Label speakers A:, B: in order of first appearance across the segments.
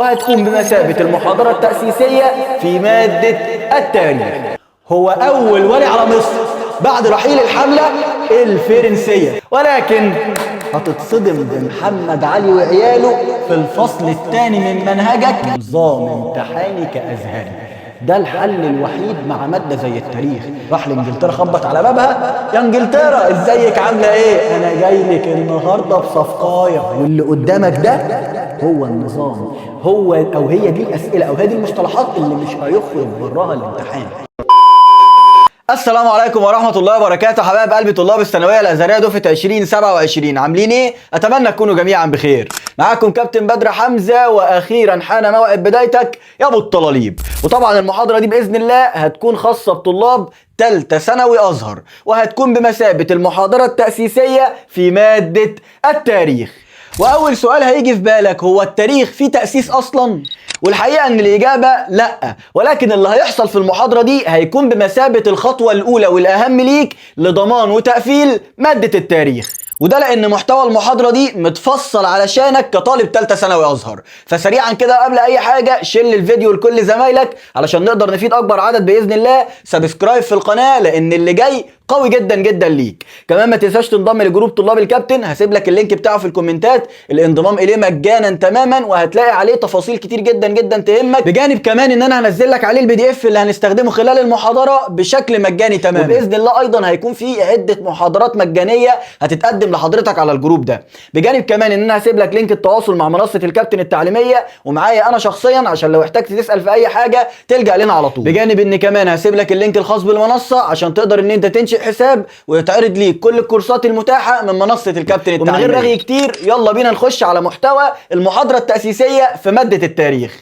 A: وهتكون بمثابة المحاضرة التأسيسية في مادة التاريخ. هو أول ولي على مصر بعد رحيل الحملة الفرنسية، ولكن هتتصدم بمحمد علي وعياله في الفصل الثاني من منهجك نظام امتحاني كأزهري. ده الحل الوحيد مع مادة زي التاريخ. راح لانجلترا خبط على بابها، يا انجلترا ازيك عاملة ايه؟ انا جاي لك النهاردة بصفقاية، واللي قدامك ده هو النظام، هو او هي دي الاسئلة او هذه المصطلحات اللي مش هيخرج براها الامتحان. السلام عليكم ورحمة الله وبركاته حبايب قلبي طلاب الثانوية الأزهرية دفعة 2027، عاملين ايه؟ أتمنى تكونوا جميعا بخير. معاكم كابتن بدر حمزة، وأخيرا حان موعد بدايتك يا أبو الطلاليب. وطبعا المحاضرة دي بإذن الله هتكون خاصة بطلاب تالتة ثانوي أزهر، وهتكون بمثابة المحاضرة التأسيسية في مادة التاريخ. وأول سؤال هيجي في بالك، هو التاريخ فيه تأسيس أصلا؟ والحقيقة ان الإجابة لأ، ولكن اللي هيحصل في المحاضرة دي هيكون بمثابة الخطوة الأولى والأهم ليك لضمان وتقفيل مادة التاريخ. وده لأن محتوى المحاضرة دي متفصل علشانك كطالب تالتة ثانوي أزهر. فسريعا كده قبل أي حاجة شيل الفيديو لكل زمايلك علشان نقدر نفيد أكبر عدد بإذن الله. سبسكرايب في القناة لأن اللي جاي قوي جدا جدا ليك. كمان ما تنساش تنضم لجروب طلاب الكابتن، هسيب لك اللينك بتاعه في الكومنتات. الانضمام اليه مجانا تماما، وهتلاقي عليه تفاصيل كتير جدا جدا تهمك، بجانب كمان ان انا هنزل لك عليه البي دي اف اللي هنستخدمه خلال المحاضره بشكل مجاني تماما. وباذن الله ايضا هيكون في عده محاضرات مجانيه هتتقدم لحضرتك على الجروب ده، بجانب كمان ان انا هسيب لك لينك التواصل مع منصه الكابتن التعليميه ومعايا انا شخصيا عشان لو احتجت تسال في اي حاجه تلجا لنا على طول. بجانب ان كمان هسيب لك اللينك الخاص بالمنصه عشان تقدر ان انت تنشئ حساب ويتعرض ليك كل الكورسات المتاحه من منصه الكابتن التعليميه. ومن غير رغي كتير يلا بينا نخش على محتوى المحاضره التاسيسيه في ماده التاريخ.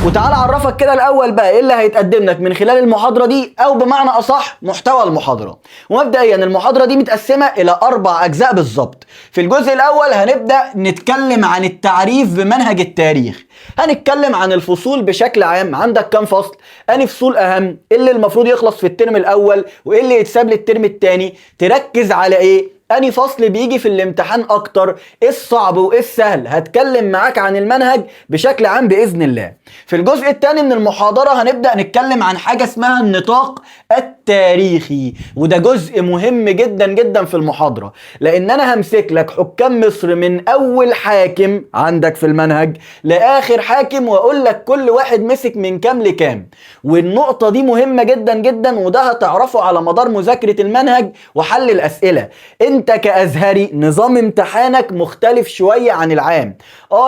A: وتعال اعرفك كده الاول بقى ايه اللي هيتقدم لك من خلال المحاضره دي، او بمعنى اصح محتوى المحاضره. ومبدئيا المحاضره دي متقسمه الى 4 اجزاء بالظبط. في الجزء الاول هنبدا نتكلم عن التعريف بمنهج التاريخ، هنتكلم عن الفصول بشكل عام. عندك كام فصل؟ انهي فصول اهم؟ ايه اللي المفروض يخلص في الترم الاول وايه اللي يتساب للترم الثاني؟ تركز على ايه؟ أنهي فصل بيجي في الامتحان أكتر؟ إيه الصعب وإيه السهل؟ هتكلم معاك عن المنهج بشكل عام بإذن الله. في الجزء الثاني من المحاضرة هنبدأ نتكلم عن حاجة اسمها النطاق التاريخي، وده جزء مهم جدا جدا في المحاضرة، لأن أنا همسك لك حكام مصر من أول حاكم عندك في المنهج لآخر حاكم، وأقول لك كل واحد مسك من كام لكام. والنقطة دي مهمة جدا جدا، وده هتعرفه على مدار مذاكرة المنهج وحل الأسئلة. انت كأزهري نظام امتحانك مختلف شوية عن العام،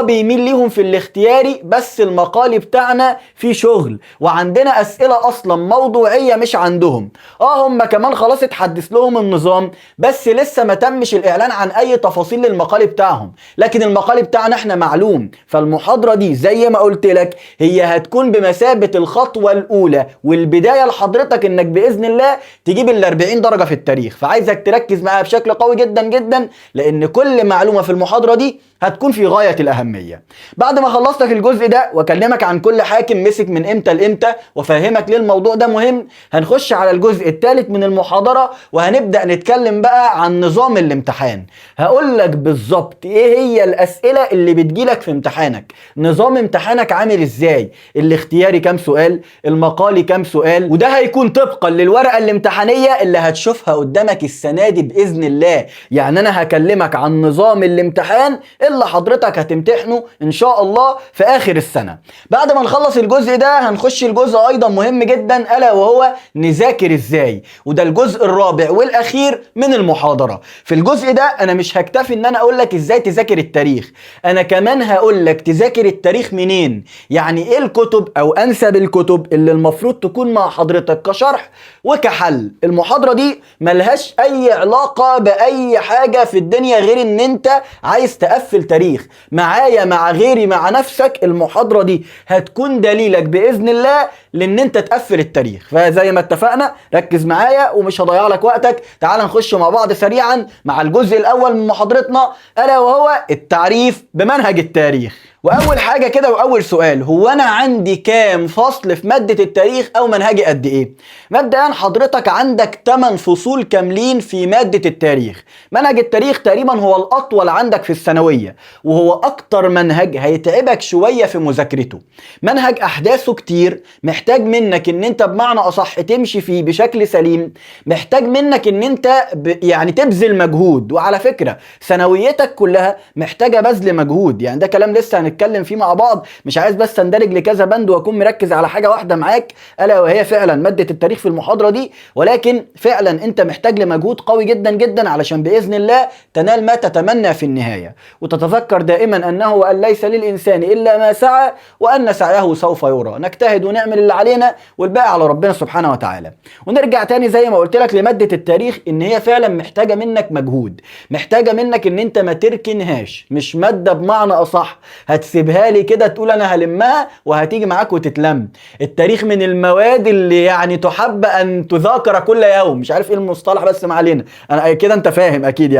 A: بيميل ليهم في الاختياري، بس المقالي بتاعنا فيه شغل وعندنا اسئلة اصلا موضوعية مش عندهم. هم كمان خلاص اتحدث لهم النظام، بس لسه ما تمش الاعلان عن اي تفاصيل للمقالي بتاعهم، لكن المقالي بتاعنا احنا معلوم. فالمحاضرة دي زي ما قلت لك هي هتكون بمثابة الخطوة الاولى والبداية لحضرتك انك باذن الله تجيب ال 40 درجة في التاريخ. فعايزك تركز معايا بشكل قوي جدا جدا، لان كل معلومة في المحاضرة دي هتكون في غاية الأهمية. بعد ما خلصت في الجزء ده واكلمك عن كل حاكم مسك من امتى لامتى وافهمك ليه الموضوع ده مهم، هنخش على الجزء الثالث من المحاضرة وهنبدأ نتكلم بقى عن نظام الامتحان. هقول لك بالظبط ايه هي الأسئلة اللي بتجيلك في امتحانك، نظام امتحانك عامل ازاي، الاختياري كام سؤال، المقالي كام سؤال، وده هيكون طبقا للورقة الامتحانية اللي هتشوفها قدامك السنة دي بإذن الله. يعني أنا هكلمك عن نظام الامتحان اللي حضرتك هتمتحنه ان شاء الله في اخر السنة. بعد ما نخلص الجزء ده هنخش الجزء ايضا مهم جدا، الا وهو نذاكر ازاي، وده الجزء الرابع والاخير من المحاضرة. في الجزء ده انا مش هكتفي ان انا اقول لك ازاي تذاكر التاريخ، انا كمان هقول لك تذاكر التاريخ منين، يعني ايه الكتب او انسب الكتب اللي المفروض تكون مع حضرتك كشرح وكحل. المحاضرة دي ملهاش اي علاقة باي حاجة في الدنيا غير ان انت عايز تقفل تاريخ معايا مع غيري مع نفسك. المحاضرة دي هتكون دليلك بإذن الله لان انت تقفل التاريخ. فزي ما اتفقنا ركز معايا ومش هضيع لك وقتك، تعال نخش مع بعض سريعا مع الجزء الاول من محاضرتنا، الا وهو التعريف بمنهج التاريخ. واول حاجه كده واول سؤال، هو انا عندي كام فصل في ماده التاريخ او منهجي قد ايه؟ مبدئيا حضرتك عندك 8 فصول كاملين في ماده التاريخ. منهج التاريخ تقريبا هو الاطول عندك في الثانويه، وهو اكتر منهج هيتعبك شويه في مذاكرته. منهج احداثه كتير، محتاج منك ان انت بمعنى اصح تمشي فيه بشكل سليم، محتاج منك ان انت يعني تبذل مجهود. وعلى فكره ثانويتك كلها محتاجه بذل مجهود، يعني ده كلام لسه هنتكلم فيه مع بعض، مش عايز بس اندرج لكذا بند واكون مركز على حاجه واحده معاك الا وهي فعلا ماده التاريخ في المحاضره دي، ولكن فعلا انت محتاج لمجهود قوي جدا جدا علشان باذن الله تنال ما تتمنى في النهايه. وتتذكر دائما انه ان ليس للانسان الا ما سعى وان سعيه سوف يرى. نجتهد ونعمل اللي علينا والباقي على ربنا سبحانه وتعالى. ونرجع تاني زي ما قلت لك لماده التاريخ، ان هي فعلا محتاجه منك مجهود، محتاجه منك ان انت ما تركنهاش، مش ماده بمعنى اصح هتسيبها لي كده تقول انا هلمها وهتيجي معاك وتتلم. التاريخ من المواد اللي يعني تحب ان تذاكر كل يوم، مش عارف ايه المصطلح بس ما علينا، انا كده انت فاهم اكيد.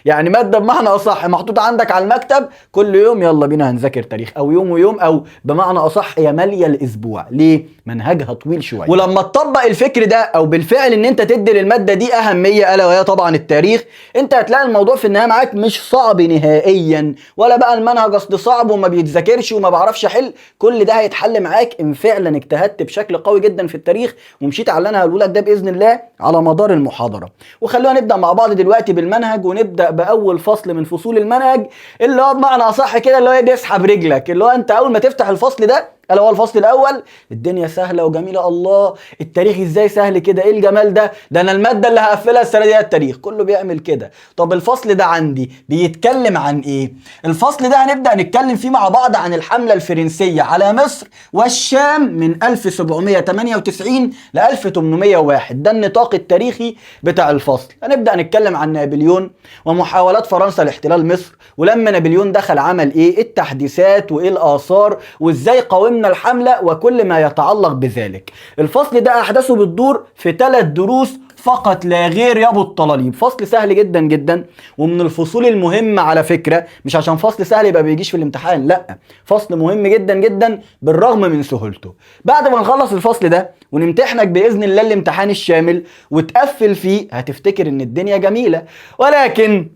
A: يعني ماده بمعنى اصح محطوطه عندك على المكتب كل يوم يلا بينا هنذاكر تاريخ، او يوم ويوم، او بمعنى اصح هي ماليه الاسبوع. ليه؟ منهجها طويل شويه. ولما تطبق الفكر ده او بالفعل ان انت تدي للماده دي اهميه الا وهي طبعا التاريخ، انت هتلاقي الموضوع في النهايه معاك مش صعب نهائيا، ولا بقى المنهج اصل صعب وما بيتذاكرش وما بعرفش احل. كل ده هيتحل معاك ان فعلا اجتهدت بشكل قوي جدا في التاريخ ومشيت على اللي انا هقوله لك ده باذن الله على مدار المحاضره. وخلونا نبدا مع بعض دلوقتي بالمنهج، ونبدا باول فصل من فصول المنهج اللي هو بمعنى اصح كده اللي هو بيسحب رجلك، اللي هو انت اول ما تفتح الفصل ده الا هو الفصل الاول، الدنيا سهله وجميله. الله، التاريخ ازاي سهل كده؟ ايه الجمال ده؟ ده انا الماده اللي هقفلها السنه دي التاريخ، كله بيعمل كده. طب الفصل ده عندي بيتكلم عن ايه؟ الفصل ده هنبدا نتكلم فيه مع بعض عن الحمله الفرنسيه على مصر والشام من 1798 ل 1801. ده النطاق التاريخي بتاع الفصل. هنبدا نتكلم عن نابليون ومحاولات فرنسا لاحتلال مصر، ولما نابليون دخل عمل ايه التحديثات وايه الاثار وازاي قاومنا الحمله وكل ما يتعلق بذلك. الفصل ده احداثه بتدور في 3 دروس فقط لا غير يا ابو الطلاليب. فصل سهل جدا جدا، ومن الفصول المهمه على فكره، مش عشان فصل سهل يبقى بيجيش في الامتحان، لا، فصل مهم جدا جدا بالرغم من سهولته. بعد ما نخلص الفصل ده ونمتحنك باذن الله الامتحان الشامل وتقفل فيه، هتفتكر ان الدنيا جميله، ولكن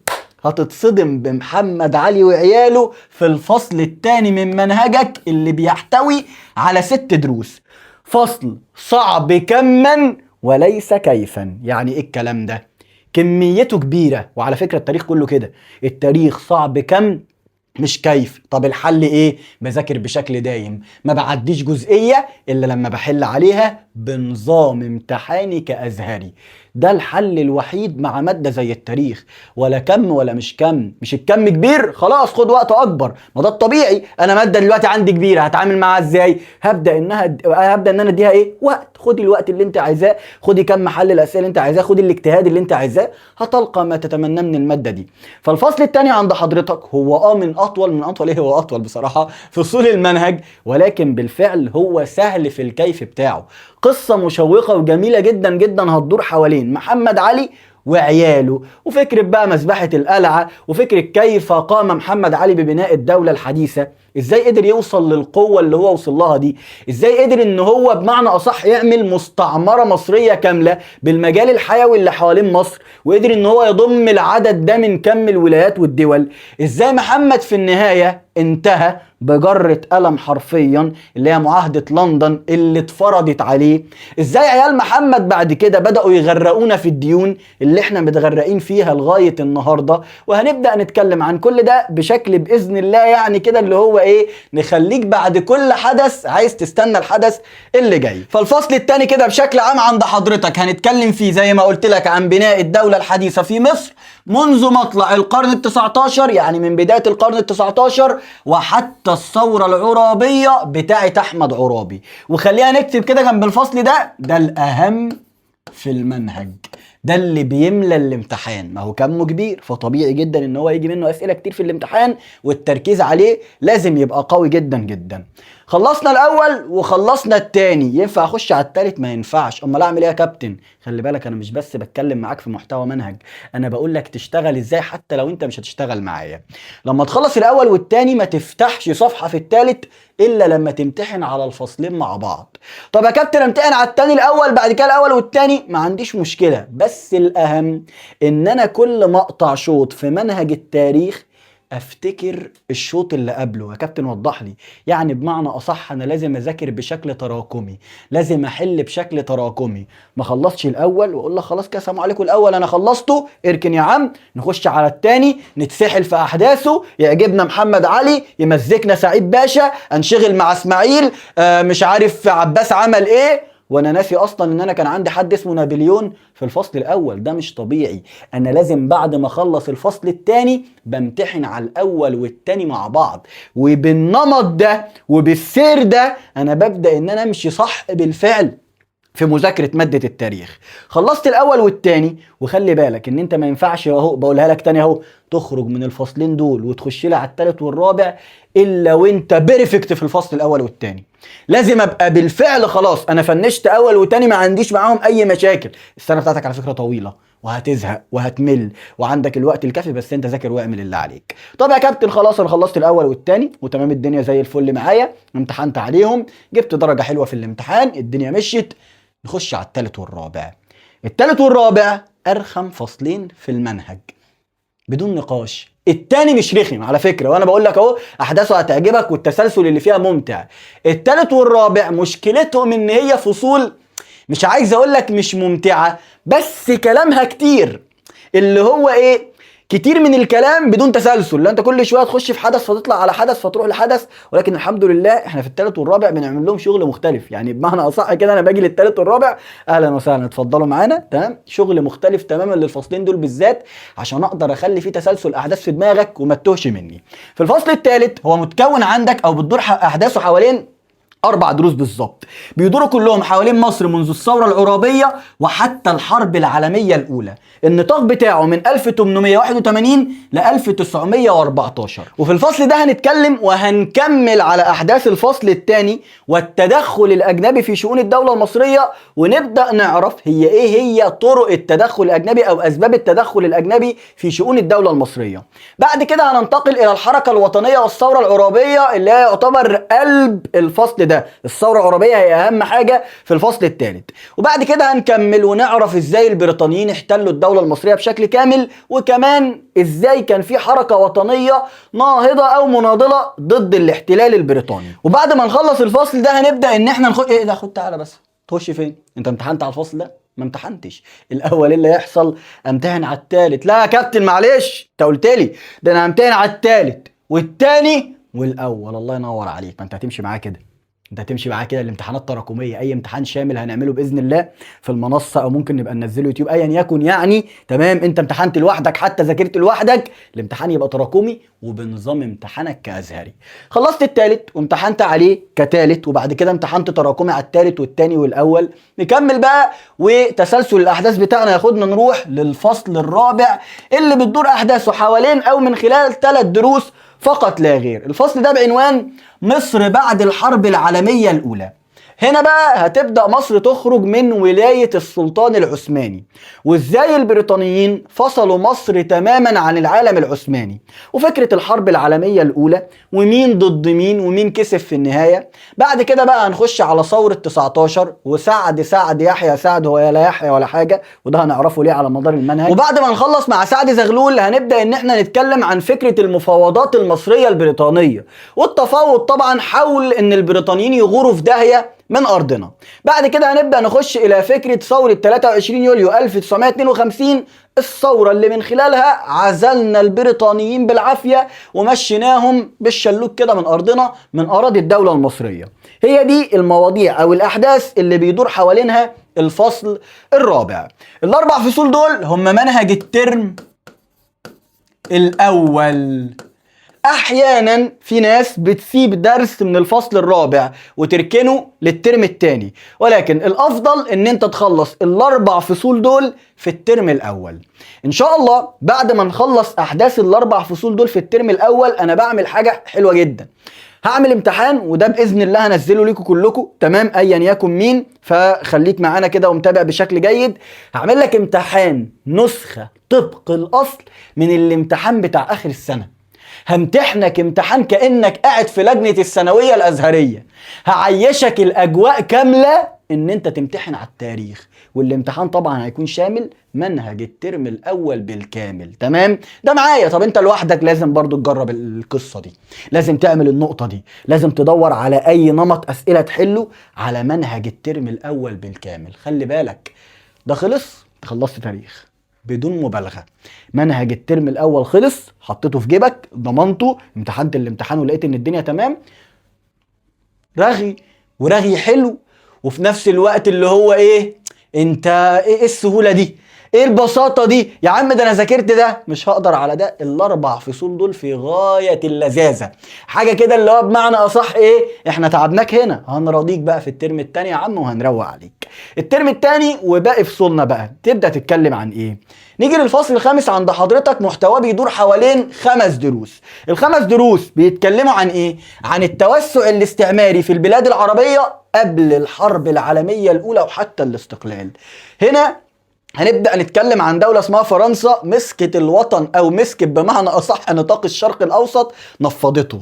A: هتتصدم بمحمد علي وعياله في الفصل الثاني من منهجك اللي بيحتوي على 6 دروس. فصل صعب كما وليس كيفا. يعني ايه الكلام ده؟ كميته كبيرة، وعلى فكرة التاريخ كله كده، التاريخ صعب كم مش كيف. طب الحل ايه؟ بذاكر بشكل دايم، ما بعديش جزئية الا لما بحل عليها بنظام امتحاني كأزهري. ده الحل الوحيد مع مادة زي التاريخ. ولا كم ولا مش كم، مش الكم كبير خلاص خد وقت اكبر، ما ده الطبيعي. انا مادة دلوقتي عندي كبيرة، هتعامل معاها ازاي؟ هبدأ ان انا اديها ايه؟ وقت. خدي الوقت اللي انت عايزاه، خدي كم محل الاسئله اللي انت عايزاه، خدي الاجتهاد اللي انت عايزاه، هتلقى ما تتمناه من الماده دي. فالفصل الثاني عند حضرتك هو من اطول ايه، هو اطول بصراحه فصول المنهج، ولكن بالفعل هو سهل في الكيف بتاعه. قصه مشوقه وجميله جدا جدا هتدور حوالين محمد علي وعياله، وفكرة بقى مذبحة القلعة، وفكرة كيف قام محمد علي ببناء الدولة الحديثة، ازاي قدر يوصل للقوة اللي هو وصل لها دي، ازاي قدر ان هو بمعنى اصح يعمل مستعمرة مصرية كاملة بالمجال الحيوي اللي حوالين مصر، وقدر ان هو يضم العدد ده من كم الولايات والدول، ازاي محمد في النهاية انتهى بجرة قلم حرفيا اللي هي معاهدة لندن اللي اتفرضت عليه، ازاي عيال محمد بعد كده بدأوا يغرقونا في الديون اللي احنا متغرقين فيها لغاية النهاردة. وهنبدأ نتكلم عن كل ده بشكل بإذن الله يعني كده اللي هو ايه، نخليك بعد كل حدث عايز تستنى الحدث اللي جاي. فالفصل الثاني كده بشكل عام عند حضرتك هنتكلم فيه زي ما قلت لك عن بناء الدولة الحديثة في مصر منذ مطلع القرن ال19، يعني من بداية القرن ال19 وحتى الثورة العرابية بتاعة أحمد عرابي. وخلينا نكتب كده جنب الفصل ده الأهم في المنهج، ده اللي بيملى الامتحان، ما هو كمه كبير فطبيعي جدا ان هو يجي منه اسئله كتير في الامتحان، والتركيز عليه لازم يبقى قوي جدا جدا. خلصنا الاول وخلصنا التاني، ينفع اخش على التالت؟ ما ينفعش. امال اعمل ايه يا كابتن؟ خلي بالك انا مش بس بتكلم معاك في محتوى منهج، انا بقول لك تشتغل ازاي حتى لو انت مش هتشتغل معايا. لما تخلص الاول والتاني ما تفتحش صفحه في التالت الا لما تمتحن على الفصلين مع بعض. طب يا كابتن امتحن على التاني الاول بعد كده الاول والتاني، ما عنديش مشكله، بس الاهم ان انا كل ما اقطع شوط في منهج التاريخ افتكر الشوط اللي قبله. يا كابتن وضح لي. يعني بمعنى اصح انا لازم اذاكر بشكل تراكمي، لازم احل بشكل تراكمي. ما خلصتش الاول واقول لك خلاص كده سلام عليكم الاول انا خلصته اركن يا عم، نخش على التاني نتسحل في احداثه، يعجبنا محمد علي، يمزكنا سعيد باشا، انشغل مع اسماعيل، مش عارف عباس عمل ايه، وانا ناسي اصلا ان انا كان عندي حد اسمه نابليون في الفصل الاول. ده مش طبيعي. انا لازم بعد ما اخلص الفصل الثاني بمتحن على الاول والثاني مع بعض، وبالنمط ده وبالسير ده انا ببدا ان انا امشي صح بالفعل في مذاكره ماده التاريخ. خلصت الاول والتاني، وخلي بالك ان انت ما ينفعش اهو بقولها لك تاني اهو تخرج من الفصلين دول وتخش لي على التالت والرابع الا وانت بيرفكت في الفصل الاول والتاني. لازم ابقى بالفعل خلاص انا فنشت اول وتاني ما عنديش معاهم اي مشاكل. السنه بتاعتك على فكره طويله وهتزهق وهتمل وعندك الوقت الكافي، بس انت ذاكر واعمل اللي عليك. طب يا كابتن خلاص انا خلصت الاول والتاني وتمام الدنيا زي الفل معايا، امتحنت عليهم جبت درجه حلوه في الامتحان الدنيا مشيت، نخش على التالت والرابع. التالت والرابع ارخم فصلين في المنهج بدون نقاش. التاني مش رخم على فكره، وانا بقول لك اهو احداثه هتعجبك والتسلسل اللي فيها ممتع. التالت والرابع مشكلتهم ان هي فصول مش عايز اقول لك مش ممتعه، بس كلامها كتير، اللي هو ايه، كتير من الكلام بدون تسلسل. لا انت كل شويه تخش في حدث فتطلع على حدث فتروح لحدث، ولكن الحمد لله احنا في الثالث والرابع بنعمل لهم شغل مختلف. يعني بمعنى اصح كده انا باجي للثالث والرابع اهلا وسهلا اتفضلوا معانا، تمام، شغل مختلف تماما للفصلين دول بالذات عشان اقدر اخلي فيه تسلسل احداث في دماغك وما تتوهش مني. في الفصل الثالث هو متكون عندك او بتدور احداثه حوالين 4 دروس بالظبط، بيدوروا كلهم حوالين مصر منذ الثورة العرابية وحتى الحرب العالمية الأولى. النطاق بتاعه من 1881 ل 1914. وفي الفصل ده هنتكلم وهنكمل على أحداث الفصل الثاني والتدخل الأجنبي في شؤون الدولة المصرية، ونبدأ نعرف هي هي طرق التدخل الأجنبي أو أسباب التدخل الأجنبي في شؤون الدولة المصرية. بعد كده هننتقل إلى الحركة الوطنية والثورة العرابية اللي هي يعتبر قلب الفصل ده. الثورة العرابية هي أهم حاجة في الفصل الثالث. وبعد كده هنكمل ونعرف إزاي البريطانيين احتلوا الدولة المصرية بشكل كامل، وكمان إزاي كان في حركة وطنية ناهضة أو مناضلة ضد الاحتلال البريطاني. وبعد ما نخلص الفصل ده هنبدأ إن إحنا نخش إيه ده، خد تعالى بس تخش فين؟ أنت امتحنت على الفصل ده؟ ما امتحنتش. الاول ايه اللي يحصل؟ امتحن على الثالث. لا يا كابتن معلش انت قلت لي ده انا همتحن على الثالث والثاني والاول. الله ينور عليك، ما انت هتمشي معاه كده، انت هتمشي معاه كده. الامتحانات تراكميه، اي امتحان شامل هنعمله باذن الله في المنصه او ممكن نبقى ننزله يوتيوب ايا يكن يعني، تمام. انت امتحنت لوحدك حتى ذاكرت لوحدك، الامتحان يبقى تراكمي وبنظام امتحانك كازهري. خلصت الثالث وامتحنت عليه كثالث، وبعد كده امتحنت تراكمي على الثالث والثاني والاول. نكمل بقى وتسلسل الاحداث بتاعنا ياخدنا نروح للفصل الرابع اللي بتدور احداثه حوالين او من خلال 3 دروس فقط لا غير. الفصل ده بعنوان مصر بعد الحرب العالمية الأولى. هنا بقى هتبدأ مصر تخرج من ولاية السلطان العثماني، وازاي البريطانيين فصلوا مصر تماما عن العالم العثماني، وفكرة الحرب العالمية الأولى ومين ضد مين ومين كسب في النهاية. بعد كده بقى هنخش على ثورة 19 وسعد يحيى سعد هو لا يحيى ولا حاجة، وده هنعرفه ليه على مدار المنهج. وبعد ما نخلص مع سعد زغلول هنبدأ ان احنا نتكلم عن فكرة المفاوضات المصرية البريطانية، والتفاوض طبعا حول ان البريطانيين يغوروا في داهية من أرضنا. بعد كده هنبدأ نخش إلى فكرة ثورة 23 يوليو 1952، الثورة اللي من خلالها عزلنا البريطانيين بالعافية ومشيناهم بالشلوك كده من أرضنا، من أراضي الدولة المصرية. هي دي المواضيع أو الأحداث اللي بيدور حوالينها الفصل الرابع. ال4 فصول دول هم منهج الترم الأول. احيانا في ناس بتسيب درس من الفصل الرابع وتركنه للترم الثاني، ولكن الافضل ان انت تخلص ال4 فصول دول في الترم الاول. ان شاء الله بعد ما نخلص احداث ال4 فصول دول في الترم الاول انا بعمل حاجة حلوة جدا، هعمل امتحان وده باذن الله هنزله لكم كلكم، تمام، ايا يكن مين، فخليك معانا كده ومتابع بشكل جيد. هعمل لك امتحان نسخة طبق الاصل من الامتحان بتاع اخر السنة، همتحنك امتحان كأنك قاعد في لجنة الثانوية الازهرية، هعيشك الاجواء كاملة ان انت تمتحن على التاريخ، والامتحان طبعا هيكون شامل منهج الترم الاول بالكامل، تمام؟ ده معايا. طب انت لوحدك لازم برضو تجرب القصة دي، لازم تعمل النقطة دي، لازم تدور على اي نمط اسئلة تحله على منهج الترم الاول بالكامل. خلي بالك ده خلصت تاريخ بدون مبالغة، منهج الترم الاول خلص، حطيته في جيبك، ضمنته، امتحنت الامتحان ولقيت ان الدنيا تمام، رغي ورغي حلو، وفي نفس الوقت اللي هو ايه، انت ايه السهولة دي، ايه البساطة دي يا عم، ده انا ذاكرت ده، مش هقدر على ده. ال4 فصول دول في غاية اللذاذة، حاجة كده اللي هو بمعنى اصح ايه، احنا تعبناك هنا، هنراضيك بقى في الترم التاني يا عم وهنروق عليك. الترم التاني وباقي فصولنا بقى تبدأ تتكلم عن ايه؟ نيجي للفصل الخامس عند حضرتك، محتواه بيدور حوالين 5 دروس. ال5 دروس بيتكلموا عن ايه؟ عن التوسع الاستعماري في البلاد العربية قبل الحرب العالمية الأولى وحتى الاستقلال. هنا هنبدأ نتكلم عن دولة اسمها فرنسا، مسكت الوطن أو مسكت بمعنى أصح نطاق الشرق الأوسط، نفضته.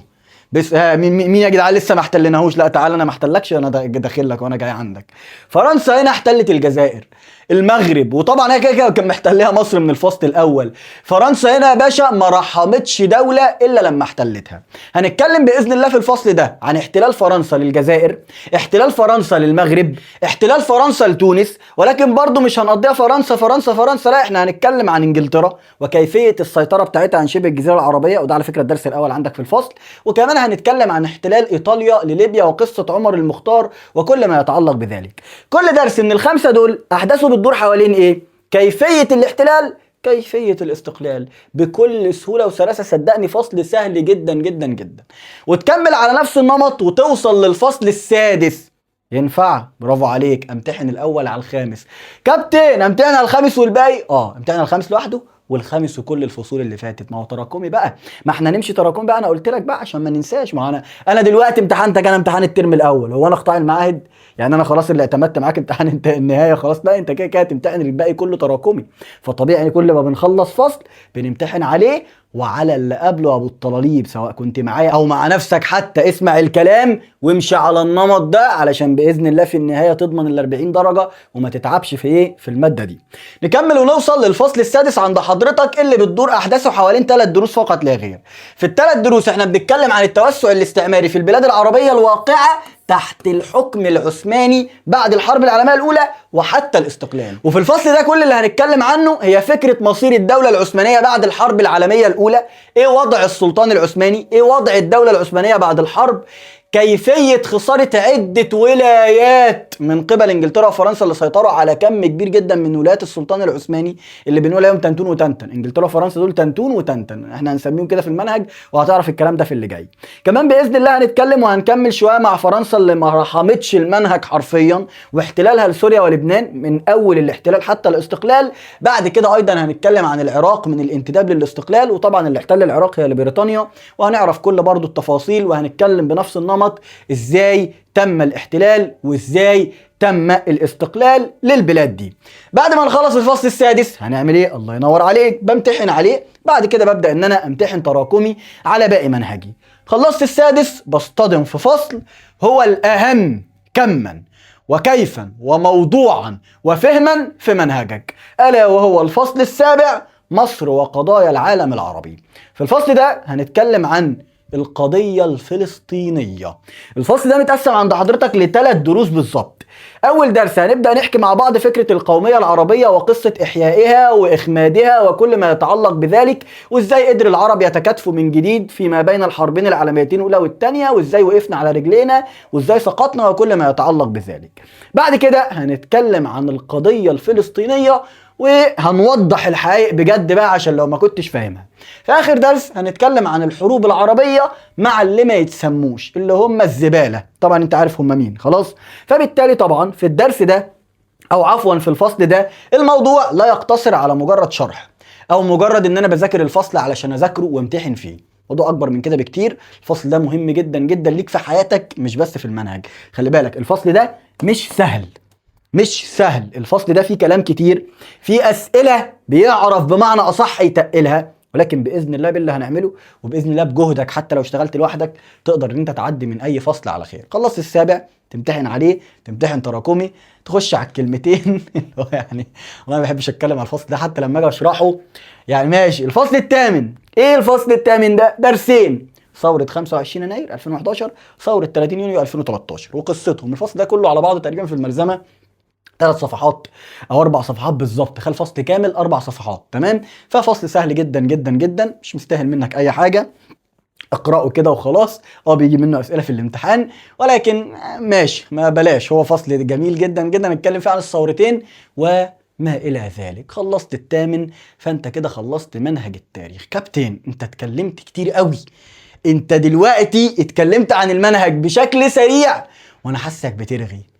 A: بس مين يا جدعان لسه ما احتلناهوش؟ لا تعالى انا ما احتلكش، انا داخل لك وانا جاي عندك. فرنسا هنا احتلت الجزائر، المغرب، وطبعا هي كده كان محتلها مصر من الفصل الاول. فرنسا هنا يا باشا ما رحمتش دوله الا لما احتلتها. هنتكلم باذن الله في الفصل ده عن احتلال فرنسا للجزائر، احتلال فرنسا للمغرب، احتلال فرنسا لتونس، ولكن برضو مش هنقضيها فرنسا فرنسا فرنسا، لا احنا هنتكلم عن انجلترا وكيفيه السيطره بتاعتها عن شبه الجزيره العربيه، وده على فكره الدرس الاول عندك في الفصل. وكمان هنتكلم عن احتلال ايطاليا لليبيا وقصه عمر المختار وكل ما يتعلق بذلك. كل درس من ال5 دول احداثه بتدور حوالين ايه؟ كيفيه الاحتلال، كيفيه الاستقلال، بكل سهوله وسلاسه. صدقني فصل سهل جدا جدا جدا، وتكمل على نفس النمط وتوصل للفصل السادس. ينفع؟ برافو عليك. امتحن الاول على الخامس. كابتن امتحن على الخامس والباقي؟ امتحن على الخامس لوحده والخامس وكل الفصول اللي فاتت. ما هو تراكمي بقى، ما احنا نمشي تراكمي بقى، انا قلت لك بقى عشان ما ننساش. ما انا دلوقتي امتحنتك، انا امتحان الترم الاول، هو انا اقطاع المعاهد؟ يعني انا خلاص اللي اعتمدت معاك امتحان انت النهايه خلاص؟ لا انت كده كده تمتحن الباقي كله تراكمي. فطبيعي كل ما بنخلص فصل بنمتحن عليه وعلى اللي قبله ابو الطلاليب، سواء كنت معايا او مع نفسك حتى. اسمع الكلام وامشي على النمط ده علشان باذن الله في النهايه تضمن ال40 درجه وما تتعبش في ايه، في الماده دي. نكمل ونوصل للفصل السادس عند حضرتك اللي بتدور احداثه حوالين 3 دروس فقط لا غير. في ال3 دروس احنا بنتكلم عن التوسع الاستعماري في البلاد العربيه الواقعه تحت الحكم العثماني بعد الحرب العالميه الاولى وحتى الاستقلال. وفي الفصل ده كل اللي هنتكلم عنه هي فكره مصير الدوله العثمانيه بعد الحرب العالميه الاولى، ايه وضع السلطان العثماني، ايه وضع الدوله العثمانيه بعد الحرب، كيفية خسارة عدة ولايات من قبل انجلترا وفرنسا اللي سيطروا على كم كبير جدا من ولايات السلطان العثماني اللي بنقول عليهم تنتون وتنتن. انجلترا وفرنسا دول تنتون وتنتن، احنا هنسميهم كده في المنهج وهتعرف الكلام ده في اللي جاي. كمان باذن الله هنتكلم وهنكمل شويه مع فرنسا اللي ما رحمتش المنهج حرفيا واحتلالها لسوريا ولبنان من اول الاحتلال حتى الاستقلال. بعد كده ايضا هنتكلم عن العراق من الانتداب للاستقلال، وطبعا اللي احتل العراق هي بريطانيا، وهنعرف كل برضو التفاصيل وهنتكلم بنفس النمط ازاي تم الاحتلال وازاي تم الاستقلال للبلاد دي. بعد ما نخلص الفصل السادس هنعمل ايه؟ الله ينور عليك، بمتحن عليه. بعد كده ببدأ ان انا امتحن تراكمي على باقي منهجي. خلصت السادس بصطدم في فصل هو الاهم كما وكيفا وموضوعا وفهما في منهجك، الا وهو الفصل السابع، مصر وقضايا العالم العربي. في الفصل ده هنتكلم عن القضية الفلسطينية. الفصل ده متقسم عند حضرتك ل3 دروس بالظبط. أول درس هنبدأ نحكي مع بعض فكرة القومية العربية وقصة إحيائها وإخمادها وكل ما يتعلق بذلك، وإزاي قدر العرب يتكاتفوا من جديد فيما بين الحربين العالميتين الأولى والثانية، وإزاي وقفنا على رجلينا وإزاي سقطنا وكل ما يتعلق بذلك. بعد كده هنتكلم عن القضية الفلسطينية وهنوضح الحقائق بجد بقى عشان لو ما كنتش فاهمها. في اخر درس هنتكلم عن الحروب العربية مع اللي ما يتسموش اللي هم الزبالة. طبعا انت عارف هم مين خلاص. فبالتالي طبعا في الدرس ده او عفوا في الفصل ده الموضوع لا يقتصر على مجرد شرح او مجرد ان انا بذاكر الفصل علشان اذاكره وامتحن فيه. موضوع اكبر من كده بكتير. الفصل ده مهم جدا جدا ليك في حياتك مش بس في المنهج. خلي بالك الفصل ده مش سهل، مش سهل. الفصل ده فيه كلام كتير، فيه اسئله بيعرف بمعنى اصح يتقلها، ولكن باذن الله باللي هنعمله وباذن الله بجهدك حتى لو اشتغلت لوحدك تقدر ان انت تعدي من اي فصل على خير. خلصت السابع تمتحن عليه، تمتحن تراكمي، تخش على الكلمتين اللي هو يعني والله ما بحبش اتكلم على الفصل ده حتى لما اجي اشرحه يعني ماشي. الفصل الثامن، ايه الفصل الثامن ده؟ درسين: ثورة 25 يناير 2011، ثورة 30 يونيو 2013 وقصتهم. الفصل ده كله على بعضه تقريبا في الملزمة 3 صفحات او 4 صفحات بالظبط. خلي فصل كامل 4 صفحات تمام. ففصل سهل جدا جدا جدا، مش مستاهل منك اي حاجه، اقراه كده وخلاص. بيجي منه اسئله في الامتحان ولكن ماشي ما بلاش. هو فصل جميل جدا جدا نتكلم فيه عن الثورتين وما الى ذلك. خلصت الثامن، فانت كده خلصت منهج التاريخ. كابتن انت اتكلمت كتير قوي، انت دلوقتي اتكلمت عن المنهج بشكل سريع وانا حاسك بترغي.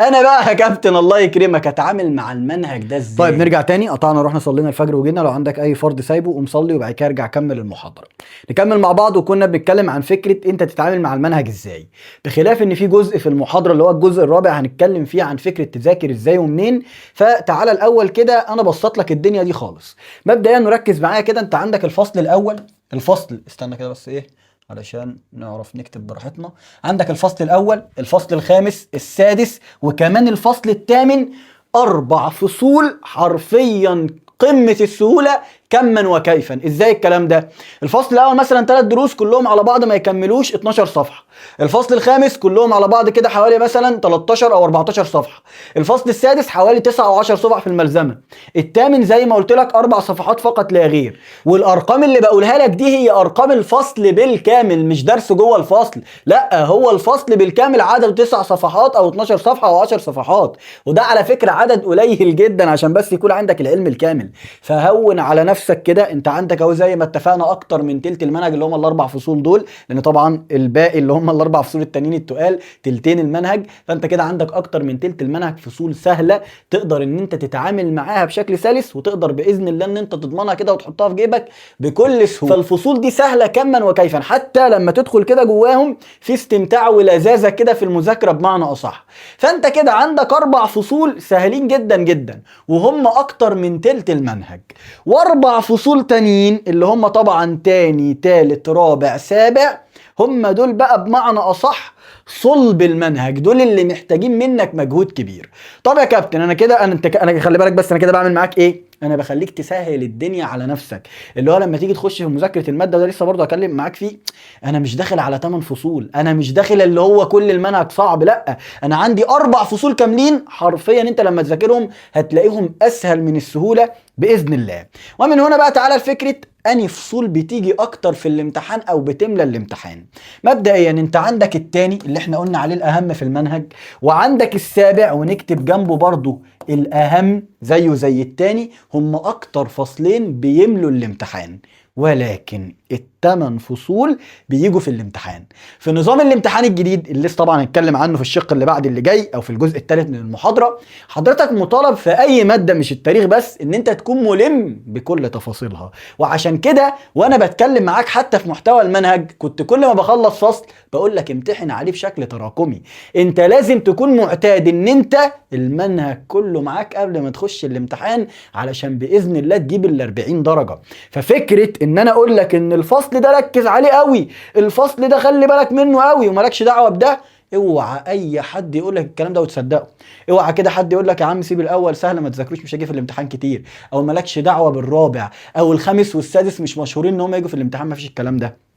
A: انا بقى يا كابتن الله يكرمك اتعامل مع المنهج ده ازاي؟ طيب نرجع تاني. قطعنا رحنا صلينا الفجر وجينا. لو عندك اي فرض سايبه قوم صلي وبعد كده ارجع كمل المحاضره. نكمل مع بعض. وكنا بنتكلم عن فكره انت تتعامل مع المنهج ازاي، بخلاف ان في جزء في المحاضره اللي هو الجزء الرابع هنتكلم فيه عن فكره تذاكر ازاي ومنين. فتعالى الاول كده انا بسط لك الدنيا دي خالص. مبدئيا نركز معايا كده. انت عندك الفصل الاول، الفصل استنى كده بس ايه علشان نعرف نكتب براحتنا. عندك الفصل الأول، الفصل الخامس، السادس، وكمان الفصل الثامن. 4 فصول حرفيا قمة السهولة كما وكيفا. ازاي الكلام ده؟ الفصل الاول مثلا 3 دروس كلهم على بعض ما يكملوش 12 صفحة. الفصل الخامس كلهم على بعض كده حوالي مثلا 13 او 14 صفحة. الفصل السادس حوالي 9 او 10 صفح في الملزمة. الثامن زي ما قلت لك 4 صفحات فقط لا غير. والارقام اللي بقولها لك دي هي ارقام الفصل بالكامل، مش درس جوه الفصل، لا هو الفصل بالكامل عدد 9 صفحات او 12 صفحة او 10 صفحات. وده على فكرة عدد قليل جدا عشان بس يكون عندك العلم الكامل. فهون على نفسك كده. انت عندك اهو زي ما اتفقنا اكتر من تلت المنهج اللي هم ال4 فصول دول، لان طبعا الباقي اللي هم ال4 فصول التانيين التقال تلتين المنهج. فانت كده عندك اكتر من تلت المنهج فصول سهله تقدر ان انت تتعامل معاها بشكل سلس، وتقدر باذن الله ان انت تضمنها كده وتحطها في جيبك بكل سهوله. فالفصول دي سهله كما وكيفا، حتى لما تدخل كده جواهم في استمتاع ولذاذه كده في المذاكره بمعنى اصح. فانت كده عندك 4 فصول سهلين جدا جدا وهم اكتر من تلت المنهج، و4 فصول تانيين اللي هم طبعا تاني تالت رابع سابع، هم دول بقى بمعنى اصح صلب المنهج، دول اللي محتاجين منك مجهود كبير. طب يا كابتن انا كده انا خلي بالك بس انا كده بعمل معاك ايه؟ انا بخليك تسهل الدنيا على نفسك، اللي هو لما تيجي تخش في مذاكره الماده، وده لسه برضه هكلم معاك فيه. انا مش داخل على 8 فصول، انا مش داخل اللي هو كل المنهج صعب، لا انا عندي 4 فصول كاملين حرفيا انت لما تذاكرهم هتلاقيهم اسهل من السهوله باذن الله. ومن هنا بقى تعالى لفكره اني فصول بتيجي اكتر في الامتحان او بتملى الامتحان. مبدئيا انت عندك التاني اللي احنا قلنا عليه الاهم في المنهج، وعندك السابع ونكتب جنبه برضو الاهم زيه زي التاني. هم اكتر فصلين بيملوا الامتحان، ولكن ال8 فصول بيجوا في الامتحان. في نظام الامتحان الجديد اللي لسه طبعا هنتكلم عنه في الشق اللي بعد اللي جاي او في الجزء الثالث من المحاضره، حضرتك مطالب في اي ماده مش التاريخ بس ان انت تكون ملم بكل تفاصيلها. وعشان كده وانا بتكلم معاك حتى في محتوى المنهج كنت كل ما بخلص فصل بقول لك امتحن عليه بشكل تراكمي. انت لازم تكون معتاد ان انت المنهج كله معاك قبل ما تخش الامتحان علشان باذن الله تجيب ال40 درجه. ففكره ان انا اقول لك ان الفصل ده ركز عليه قوي، الفصل ده خلي بالك منه قوي ومالكش دعوه بده، اوعى اي حد يقول لك الكلام ده وتصدقه. اوعى كده حد يقول لك يا عم سيب الاول سهل ما تذاكروش مش هيجي في الامتحان كتير، او مالكش دعوه بالرابع او الخامس والسادس مش مشهورين ان هم يجوا في الامتحان. ما فيش الكلام ده.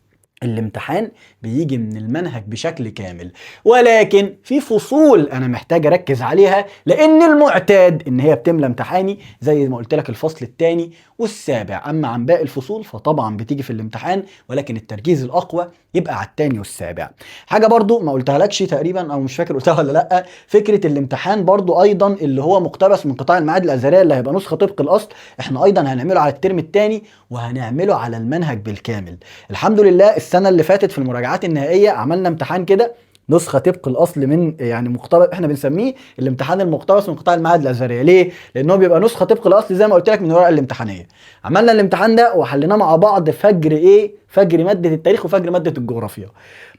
A: الامتحان بيجي من المنهج بشكل كامل، ولكن في فصول انا محتاج اركز عليها لان المعتاد ان هي بتملى امتحاني، زي ما قلت لك الفصل الثاني والسابع. اما عن باقي الفصول فطبعا بتيجي في الامتحان، ولكن التركيز الاقوى يبقى على الثاني والسابع. حاجه برضو ما قلتها لكش تقريبا، او مش فاكر قلتها ولا لا، فكره الامتحان برضو ايضا اللي هو مقتبس من قطاع المعاهد الازهريه اللي هيبقى نسخه طبق الاصل، احنا ايضا هنعمله على الترم الثاني وهنعمله على المنهج بالكامل. الحمد لله السنه اللي فاتت في المراجعات النهائيه عملنا امتحان كده نسخه طبق الاصل من يعني مقتبس، احنا بنسميه الامتحان المقتبس من قطاع المعاهد الازهريه. ليه؟ لانه بيبقى نسخه طبق الاصل زي ما قلت لك من الورقه الامتحانيه. عملنا الامتحان ده وحليناه مع بعض فجر فجر ماده التاريخ وفجر ماده الجغرافيا.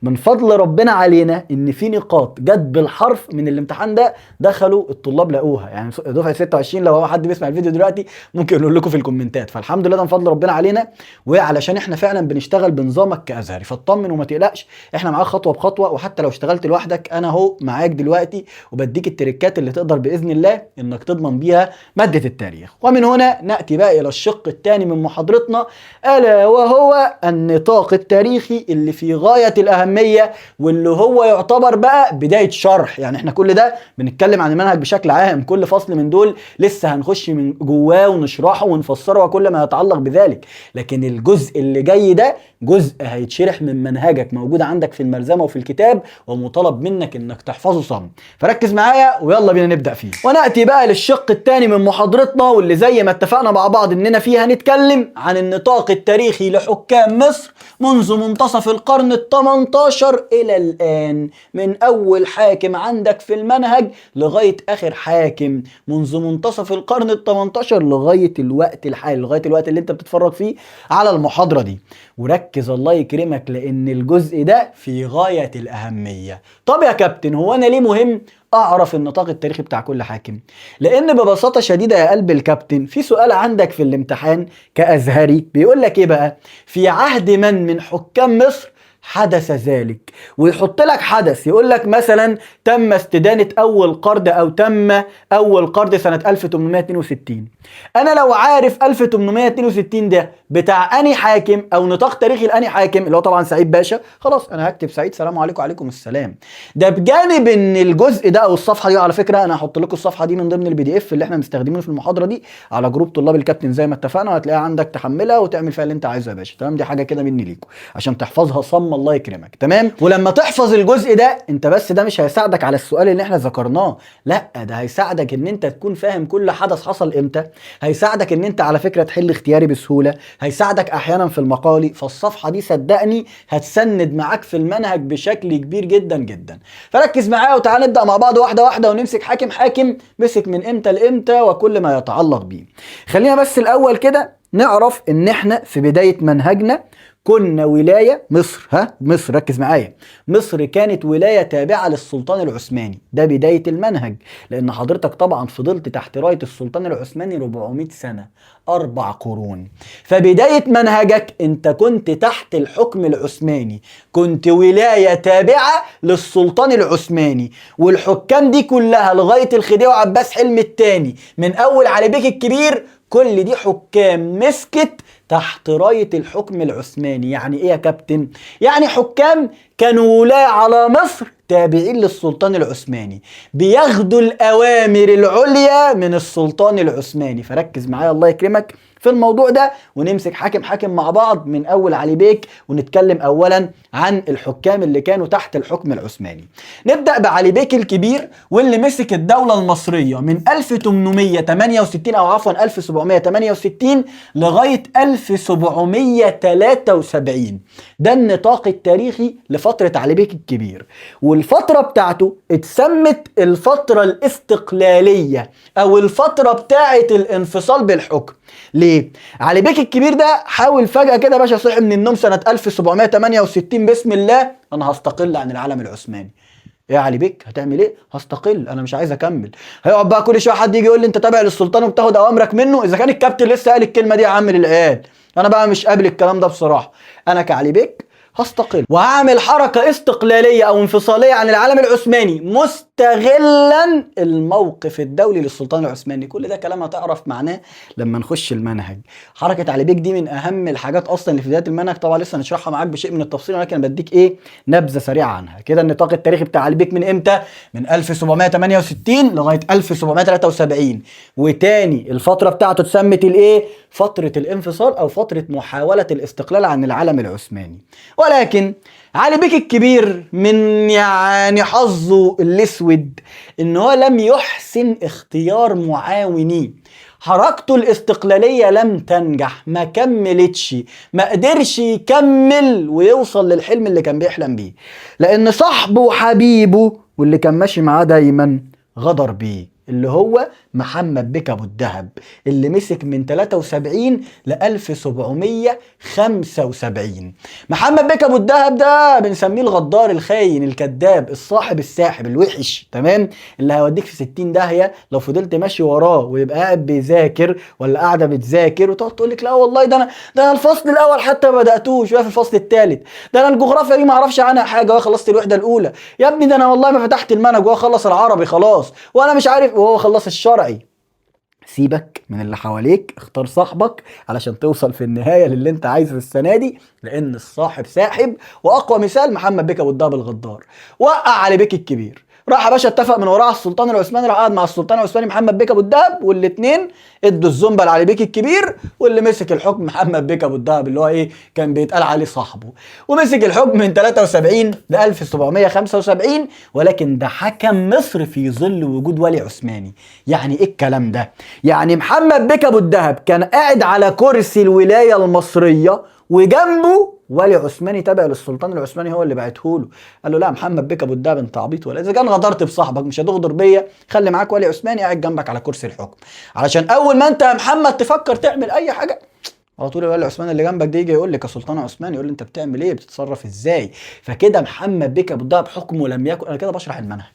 A: من فضل ربنا علينا ان في نقاط جت بالحرف من الامتحان ده دخلوا الطلاب لقوها، يعني دفعه 26 لو هو حد بيسمع الفيديو دلوقتي ممكن يقول لكم في الكومنتات. فالحمد لله ده من فضل ربنا علينا، وعلشان احنا فعلا بنشتغل بنظامك كازهري، فاطمن وما تقلقش، احنا معاك خطوه بخطوه. وحتى لو اشتغلت لوحدك انا اهو معاك دلوقتي وبديك التريكات اللي تقدر باذن الله انك تضمن بيها ماده التاريخ. ومن هنا ناتي بقى الى الشق الثاني من محاضرتنا، الا وهو النطاق التاريخي اللي في غايه الاهميه، واللي هو يعتبر بقى بدايه شرح. يعني احنا كل ده بنتكلم عن المنهج بشكل عام، كل فصل من دول لسه هنخش من جواه ونشرحه ونفسره وكل ما يتعلق بذلك، لكن الجزء اللي جاي ده جزء هيتشرح من منهجك موجود عندك في الملزمه وفي الكتاب، ومطالب منك انك تحفظه صم. فركز معايا ويلا بينا نبدا فيه. وناتي بقى للشق الثاني من محاضرتنا، واللي زي ما اتفقنا مع بعض اننا فيه هنتكلم عن النطاق التاريخي لحكام مصر منذ منتصف القرن ال18 الى الان، من اول حاكم عندك في المنهج لغايه اخر حاكم منذ منتصف القرن ال18 لغايه الوقت الحالي، لغايه الوقت اللي انت بتتفرج فيه على المحاضره دي. وركز الله يكرمك لان الجزء ده في غايه الاهميه. طب يا كابتن هو انا ليه مهم اعرف النطاق التاريخي بتاع كل حاكم؟ لان ببساطه شديده يا قلب الكابتن في سؤال عندك في الامتحان كازهري بيقول لك ايه بقى؟ في عهد من حكام مصر حدث ذلك، ويحط لك حدث، يقول لك مثلا تم استدانة أول قرض أو تم أول قرض سنة 1862. أنا لو عارف 1862 ده بتاع أني حاكم أو نطاق تاريخي لأني حاكم اللي هو طبعا سعيد باشا، خلاص أنا هكتب سعيد سلام عليكم وعليكم السلام. ده بجانب إن الجزء ده أو الصفحة دي، على فكرة أنا هحط لكم الصفحة دي من ضمن البي دي إف اللي إحنا مستخدمينه في المحاضرة دي على جروب طلاب الكابتن زي ما اتفقنا، وهتلاقيها عندك تحملها وتعمل فيها اللي أنت عايزه يا باشا. تمام؟ دي حاجة كده مني ليكم عشان تحفظها صم الله يكرمك. تمام؟ ولما تحفظ الجزء ده انت بس ده مش هيساعدك على السؤال اللي احنا ذكرناه، لا ده هيساعدك ان انت تكون فاهم كل حدث حصل امتى، هيساعدك ان انت على فكرة تحل اختياري بسهولة، هيساعدك احيانا في المقالي. فالصفحة دي صدقني هتسند معاك في المنهج بشكل كبير جدا جدا. فركز معايا وتعال نبدأ مع بعض واحدة واحدة ونمسك حاكم مسك من امتى لامتى وكل ما يتعلق بيه. خلينا بس الاول كده نعرف ان احنا في بداية منهجنا كنا ولاية مصر. مصر ركز معايا، مصر كانت ولاية تابعة للسلطان العثماني. ده بداية المنهج، لأن حضرتك طبعا فضلت تحت راية السلطان العثماني 400 سنة، 4 قرون. فبداية منهجك أنت كنت تحت الحكم العثماني، كنت ولاية تابعة للسلطان العثماني. والحكام دي كلها لغاية الخديوي وعباس حلمي الثاني من أول علي بيك الكبير، كل دي حكام مسكت تحت راية الحكم العثماني. يعني ايه يا كابتن؟ يعني حكام كانوا ولاة على مصر تابعين للسلطان العثماني، بياخدوا الأوامر العليا من السلطان العثماني. فركز معايا الله يكرمك في الموضوع ده ونمسك حاكم مع بعض من أول علي بيك، ونتكلم أولا عن الحكام اللي كانوا تحت الحكم العثماني. نبدأ بعلي بيك الكبير واللي مسك الدولة المصرية من 1868 أو عفوا 1768 لغاية 1773. ده النطاق التاريخي لفترة علي بيك الكبير، والفترة بتاعته اتسمت الفترة الاستقلالية أو الفترة بتاعة الانفصال بالحكم. ليه؟ علي بيك الكبير ده حاول فجأة كده باشا صحي من النوم سنة 1768 بسم الله أنا هستقل عن العالم العثماني. ايه يا علي بيك هتعمل ايه؟ هستقل، انا مش عايز اكمل. هيقعد بقى كل شويه حد يجي يقول لي انت تابع للسلطان وبتاخد اوامرك منه. اذا كان الكابتن لسه قال الكلمه دي يا عم للعيال، انا بقى مش قابل الكلام ده بصراحه. انا كعلي بيك هستقل وهعمل حركة استقلالية أو انفصالية عن العالم العثماني مستغلا الموقف الدولي للسلطان العثماني. كل ده كلام هتعرف معناه لما نخش المنهج. حركة علي بيك دي من أهم الحاجات أصلا اللي في بداية المنهج، طبعا لسه هنشرحها معاك بشيء من التفصيل، ولكن بديك نبذة سريعة عنها كده. النطاق التاريخي بتاع علي بيك من إمتى؟ من 1768 لغاية 1773. وتاني الفترة بتاعته اتسمت فترة الانفصال أو فترة محاولة الاستقلال عن العالم العثماني. ولكن علي بيك الكبير من حظه الاسود ان هو لم يحسن اختيار معاونيه. حركته الاستقلالية لم تنجح، ما كملتش، ما قدرش يكمل ويوصل للحلم اللي كان بيحلم بيه، لان صاحبه وحبيبه واللي كان ماشي معاه دايما غدر بيه، اللي هو محمد بيك ابو الدهب، اللي مسك من 73 ل 1775. محمد بيك ابو الدهب ده بنسميه الغدار، الخاين، الكذاب، الصاحب الساحب الوحش، تمام، اللي هيوديك في 60 داهيه لو فضلت ماشي وراه ويبقى قاعد بيذاكر ولا قاعده بتذاكر وتقعد تقول لك لا والله ده انا الفصل الاول حتى ما بداتوش وفي الفصل الثالث، ده انا الجغرافيا دي ما اعرفش عنها حاجه وخلصت الوحده الاولى، يا ابني ده انا والله ما فتحت المنهج وهو خلص العربي خلاص وانا مش عارف وهو خلص الشرعي. سيبك من اللي حواليك، اختار صاحبك علشان توصل في النهاية للي انت عايزه السنة دي، لان الصاحب ساحب. واقوى مثال محمد بيك ابو الدهب الغدار، وقع علي بيك الكبير، راح يا باشا اتفق من وراه على السلطان العثماني، راح قعد مع السلطان العثماني محمد بيك ابو الدهب، والاثنين ادوا الزنبه لعلي بيك الكبير، واللي مسك الحكم محمد بيك ابو الدهب اللي هو كان بيتقال عليه صاحبه، ومسك الحكم من 73 ل 1775. ولكن ده حكم مصر في ظل وجود ولي عثماني. يعني ايه الكلام ده؟ يعني محمد بيك ابو الدهب كان قاعد على كرسي الولايه المصريه وجنبه ولي عثماني تابع للسلطان العثماني هو اللي بعتهوله. قال له لا محمد بيك ابو الدهب انت عبيط، ولا اذا كان غدرت بصاحبك مش هتغدر بيا، خلي معاك ولي عثماني قاعد جنبك على كرسي الحكم، علشان اول ما انت يا محمد تفكر تعمل اي حاجه على طول الولي العثماني اللي جنبك ده يجي يقول لك يا سلطان عثماني، يقول لي انت بتعمل ايه، بتتصرف ازاي. فكده محمد بيك ابو الدهب حكمه لم يكن، انا كده بشرح المنهج،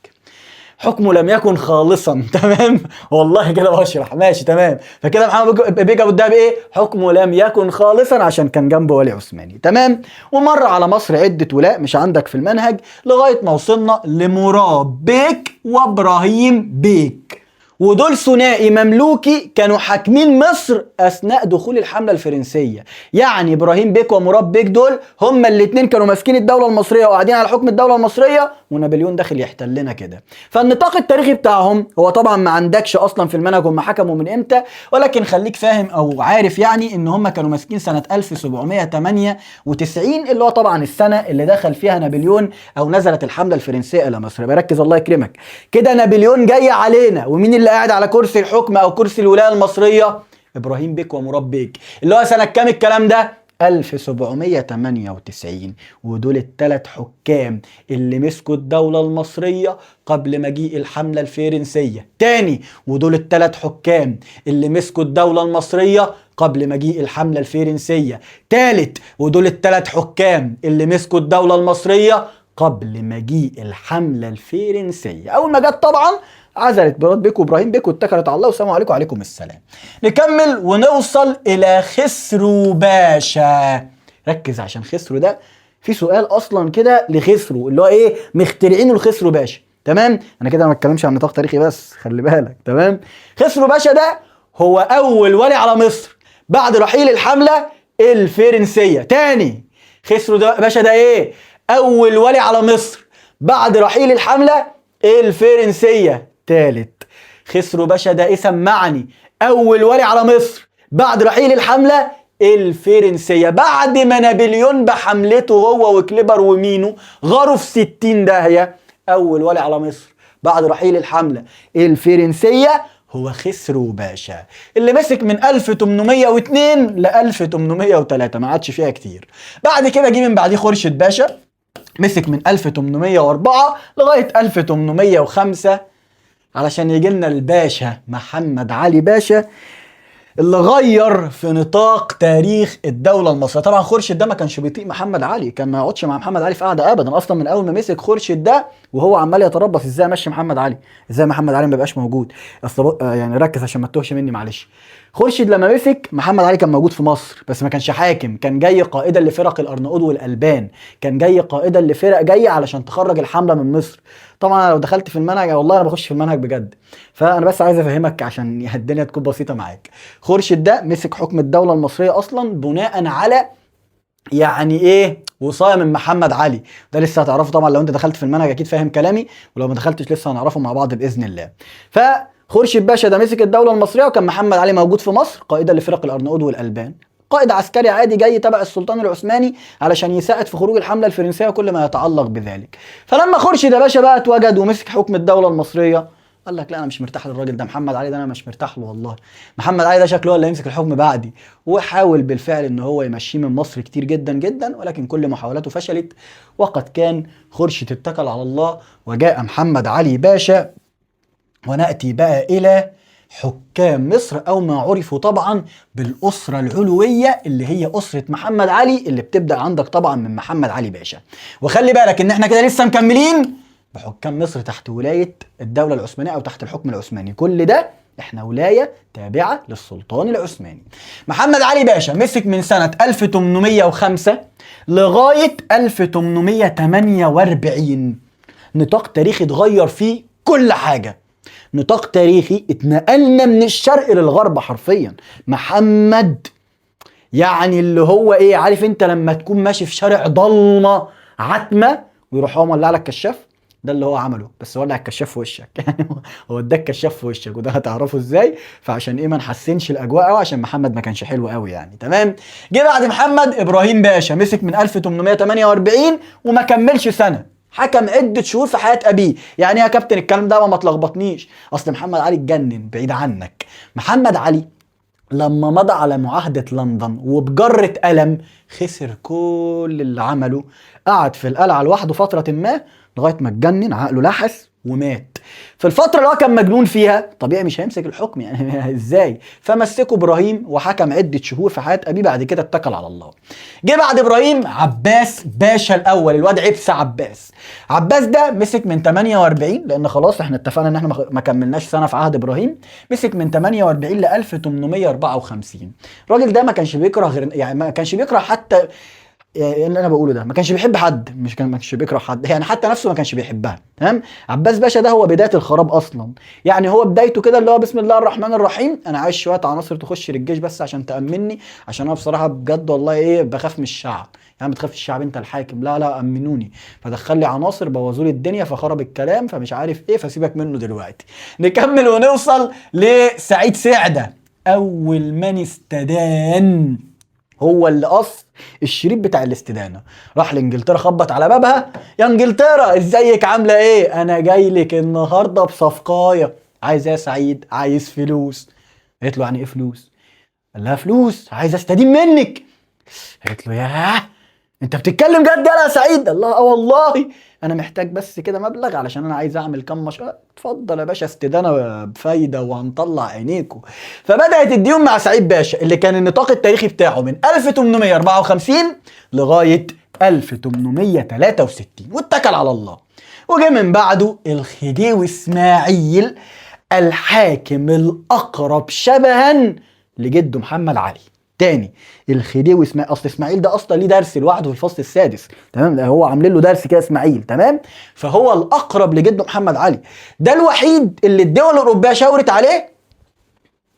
A: حكمه لم يكن خالصا، تمام، والله كده بشرح ماشي تمام. فكده محمد بيك ابو الدهب حكمه لم يكن خالصا عشان كان جنبه ولي عثماني، تمام. ومر على مصر عده ولاء مش عندك في المنهج لغايه ما وصلنا لمراد بيك وابراهيم بيك، ودول ثنائي مملوكي كانوا حاكمين مصر اثناء دخول الحمله الفرنسيه. يعني ابراهيم بيك ومراد بيك دول هما الاثنين كانوا ماسكين الدوله المصريه وقاعدين على حكم الدوله المصريه، ونابليون داخل يحتلنا كده. فالنطاق التاريخي بتاعهم هو طبعا ما عندكش اصلا في المنهج هم حكموا من امتى، ولكن خليك فاهم او عارف يعني ان هم كانوا ماسكين سنه 1798 اللي هو طبعا السنه اللي دخل فيها نابليون او نزلت الحمله الفرنسيه الى مصر. بركز الله يكرمك كده، نابليون جاي علينا، ومين اللي قاعد على كرسي الحكم او كرسي الولايه المصريه؟ ابراهيم بيك ومراد بيك، اللي هو سنه كام الكلام ده؟ 1798. ودول الثلاث حكام اللي مسكوا الدولة المصرية قبل مجيء الحملة الفرنسية. تاني، ودول الثلاث حكام اللي مسكوا الدولة المصرية قبل مجيء الحملة الفرنسية. تالت، ودول الثلاث حكام اللي مسكوا الدولة المصرية قبل مجيء الحملة الفرنسية. أول ما جت طبعا عزلت مراد بيك وابراهيم بيك واتكلت على الله والسلام عليكم وعليكم السلام. نكمل ونوصل الى خسرو باشا. ركز عشان خسرو ده في سؤال اصلا كده لخسرو اللي هو مخترعينه لخسرو باشا، تمام. انا كده ما بتكلمش عن نطاق تاريخي بس خلي بالك، تمام. خسرو باشا ده هو اول ولي على مصر بعد رحيل الحملة الفرنسية. تاني، خسرو ده باشا ده اول ولي على مصر بعد رحيل الحملة الفرنسية. تالت، خسرو باشا ده سمعني، اول ولي على مصر بعد رحيل الحملة الفرنسية، بعد ما نابليون بحملته هو وكليبر ومينو غاروا في 60 داهية. اول ولي على مصر بعد رحيل الحملة الفرنسية هو خسرو باشا، اللي مسك من 1802 ل 1803، ما عادش فيها كتير. بعد كده جه من بعديه خورشيد باشا، مسك من 1804 لغاية 1805 علشان يجي لنا الباشا محمد علي باشا اللي غير في نطاق تاريخ الدولة المصرية. طبعا خورشيد ده ما كانش بيطيق محمد علي، كان ما يقعدش مع محمد علي في قعدة ابدا، اصلا من اول ما مسك خورشيد ده وهو عمال يتربص ازاي امشي محمد علي، ازاي محمد علي ما يبقاش موجود. اصل يعني ركز عشان ما تتوهش مني معلش. خورشيد لما مسك، محمد علي كان موجود في مصر بس ما كانش حاكم، كان جاي قائدا لفرق الارناؤوط والالبان، كان جاي قائدا لفرق جايه علشان تخرج الحمله من مصر. طبعا انا لو دخلت في المنهج والله انا بخش في المنهج بجد، فانا بس عايز افهمك عشان الدنيا تكون بسيطه معاك. خورشيد ده مسك حكم الدوله المصريه اصلا بناء على يعني ايه وصايه من محمد علي. ده لسه هتعرفه طبعا لو انت دخلت في المنهج، اكيد فاهم كلامي، ولو ما دخلتش لسه هنعرفه مع بعض باذن الله. فخورشيد باشا ده مسك الدوله المصريه، وكان محمد علي موجود في مصر قائدا لفرق الارناؤوط والالبان، قائد عسكري عادي جاي تبع السلطان العثماني علشان يساعد في خروج الحمله الفرنسيه وكل ما يتعلق بذلك. فلما خورشيد يا باشا بقى اتوجد ومسك حكم الدوله المصريه، قال لك لا انا مش مرتاح للراجل ده محمد علي ده، انا مش مرتاح له والله. محمد علي ده شكله هو اللي هيمسك الحكم بعدي. وحاول بالفعل ان هو يمشيه من مصر كتير جدا جدا، ولكن كل محاولاته فشلت. وقد كان خورشيد اتكل على الله وجاء محمد علي باشا. ونأتي بقى الى حكام مصر، او ما عرفوا طبعا بالاسره العلويه اللي هي اسره محمد علي، اللي بتبدا عندك طبعا من محمد علي باشا. وخلي بالك ان احنا كده لسه مكملين بحكام مصر تحت ولايه الدوله العثمانيه او تحت الحكم العثماني. كل ده احنا ولايه تابعه للسلطان العثماني. محمد علي باشا مسك من سنه 1805 لغايه 1848. نطاق تاريخي اتغير فيه كل حاجه، نطاق تاريخي اتنقلنا من الشرق للغرب حرفيا. محمد يعني اللي هو ايه، عارف انت لما تكون ماشي في شارع ضلمه عتمه ويروح هو مولع لك كشاف، ده اللي هو عمله، بس ولع الكشاف في وشك يعني هو اداك كشاف في وشك، وده هتعرفه ازاي. فعشان ايه ما نحسنش الاجواء قوي، عشان محمد ما كانش حلو قوي يعني. تمام. جه بعد محمد ابراهيم باشا، مسك من 1848 وما كملش سنه، حكم عدة شهور في حياة أبيه. يعني يا كابتن الكلام ده ما تلخبطنيش، أصل محمد علي اتجنن بعيد عنك. محمد علي لما مضى على معاهدة لندن وبجرة قلم خسر كل اللي عمله، قعد في القلعة لوحده فترة ما لغاية ما اتجنن، عقله لحس ومات. في الفترة اللي هو كان مجنون فيها طبيعي مش هيمسك الحكم يعني ازاي؟ فمسكه ابراهيم وحكم عدة شهور في حياة ابيه، بعد كده اتكل على الله. جه بعد ابراهيم عباس باشا الاول، الواد عبس عباس. عباس ده مسك من 48، لان خلاص احنا اتفقنا ان احنا ما كملناش سنة في عهد ابراهيم. مسك من 48 ل 1854. الراجل ده ما كانش بيكره غير يعني ما كانش بيكره حتى اللي انا بقوله ده، ما كانش بيحب حد، مش ما كانش بيكره حد يعني، حتى نفسه ما كانش بيحبها. تمام. عباس باشا ده هو بدايه الخراب اصلا. يعني هو بدايته كده اللي هو بسم الله الرحمن الرحيم، انا عايز شويه عناصر تخش للجيش بس عشان تامني، عشان انا بصراحه بجد والله ايه بخاف من الشعب. يعني بتخاف الشعب انت الحاكم؟ لا لا امنوني. فدخل لي عناصر بوظوا لي الدنيا، فخرب الكلام، فمش عارف ايه، فسيبك منه دلوقتي. نكمل ونوصل لسعيد سعده. اول من استدان هو اللي قص الشريط بتاع الاستدانه، راح لانجلترا خبط على بابها، يا انجلترا ازيك عامله ايه، انا جاي لك النهارده بصفقايه. عايز ايه يا سعيد؟ عايز فلوس. قالت له يعني ايه فلوس؟ قال لها فلوس، عايز استدين منك. قالت له ياه انت بتتكلم جد يا سعيد؟ الله اه والله انا محتاج بس كده مبلغ علشان انا عايز اعمل كام مشروع. اتفضل يا باشا استدانه بفايده وهنطلع عينيكم. فبدات الديون مع سعيد باشا اللي كان النطاق التاريخي بتاعه من 1854 لغايه 1863، واتكل على الله. وجه من بعده الخديوي اسماعيل، الحاكم الاقرب شبها لجده محمد علي. تاني الخديوي اسماعيل، اصل اسماعيل ده اصلا ليه درس لوحده في الفصل السادس. تمام. ده هو عاملين له درس كده اسماعيل. تمام. فهو الاقرب لجده محمد علي، ده الوحيد اللي الدول الاوروبيه شاورت عليه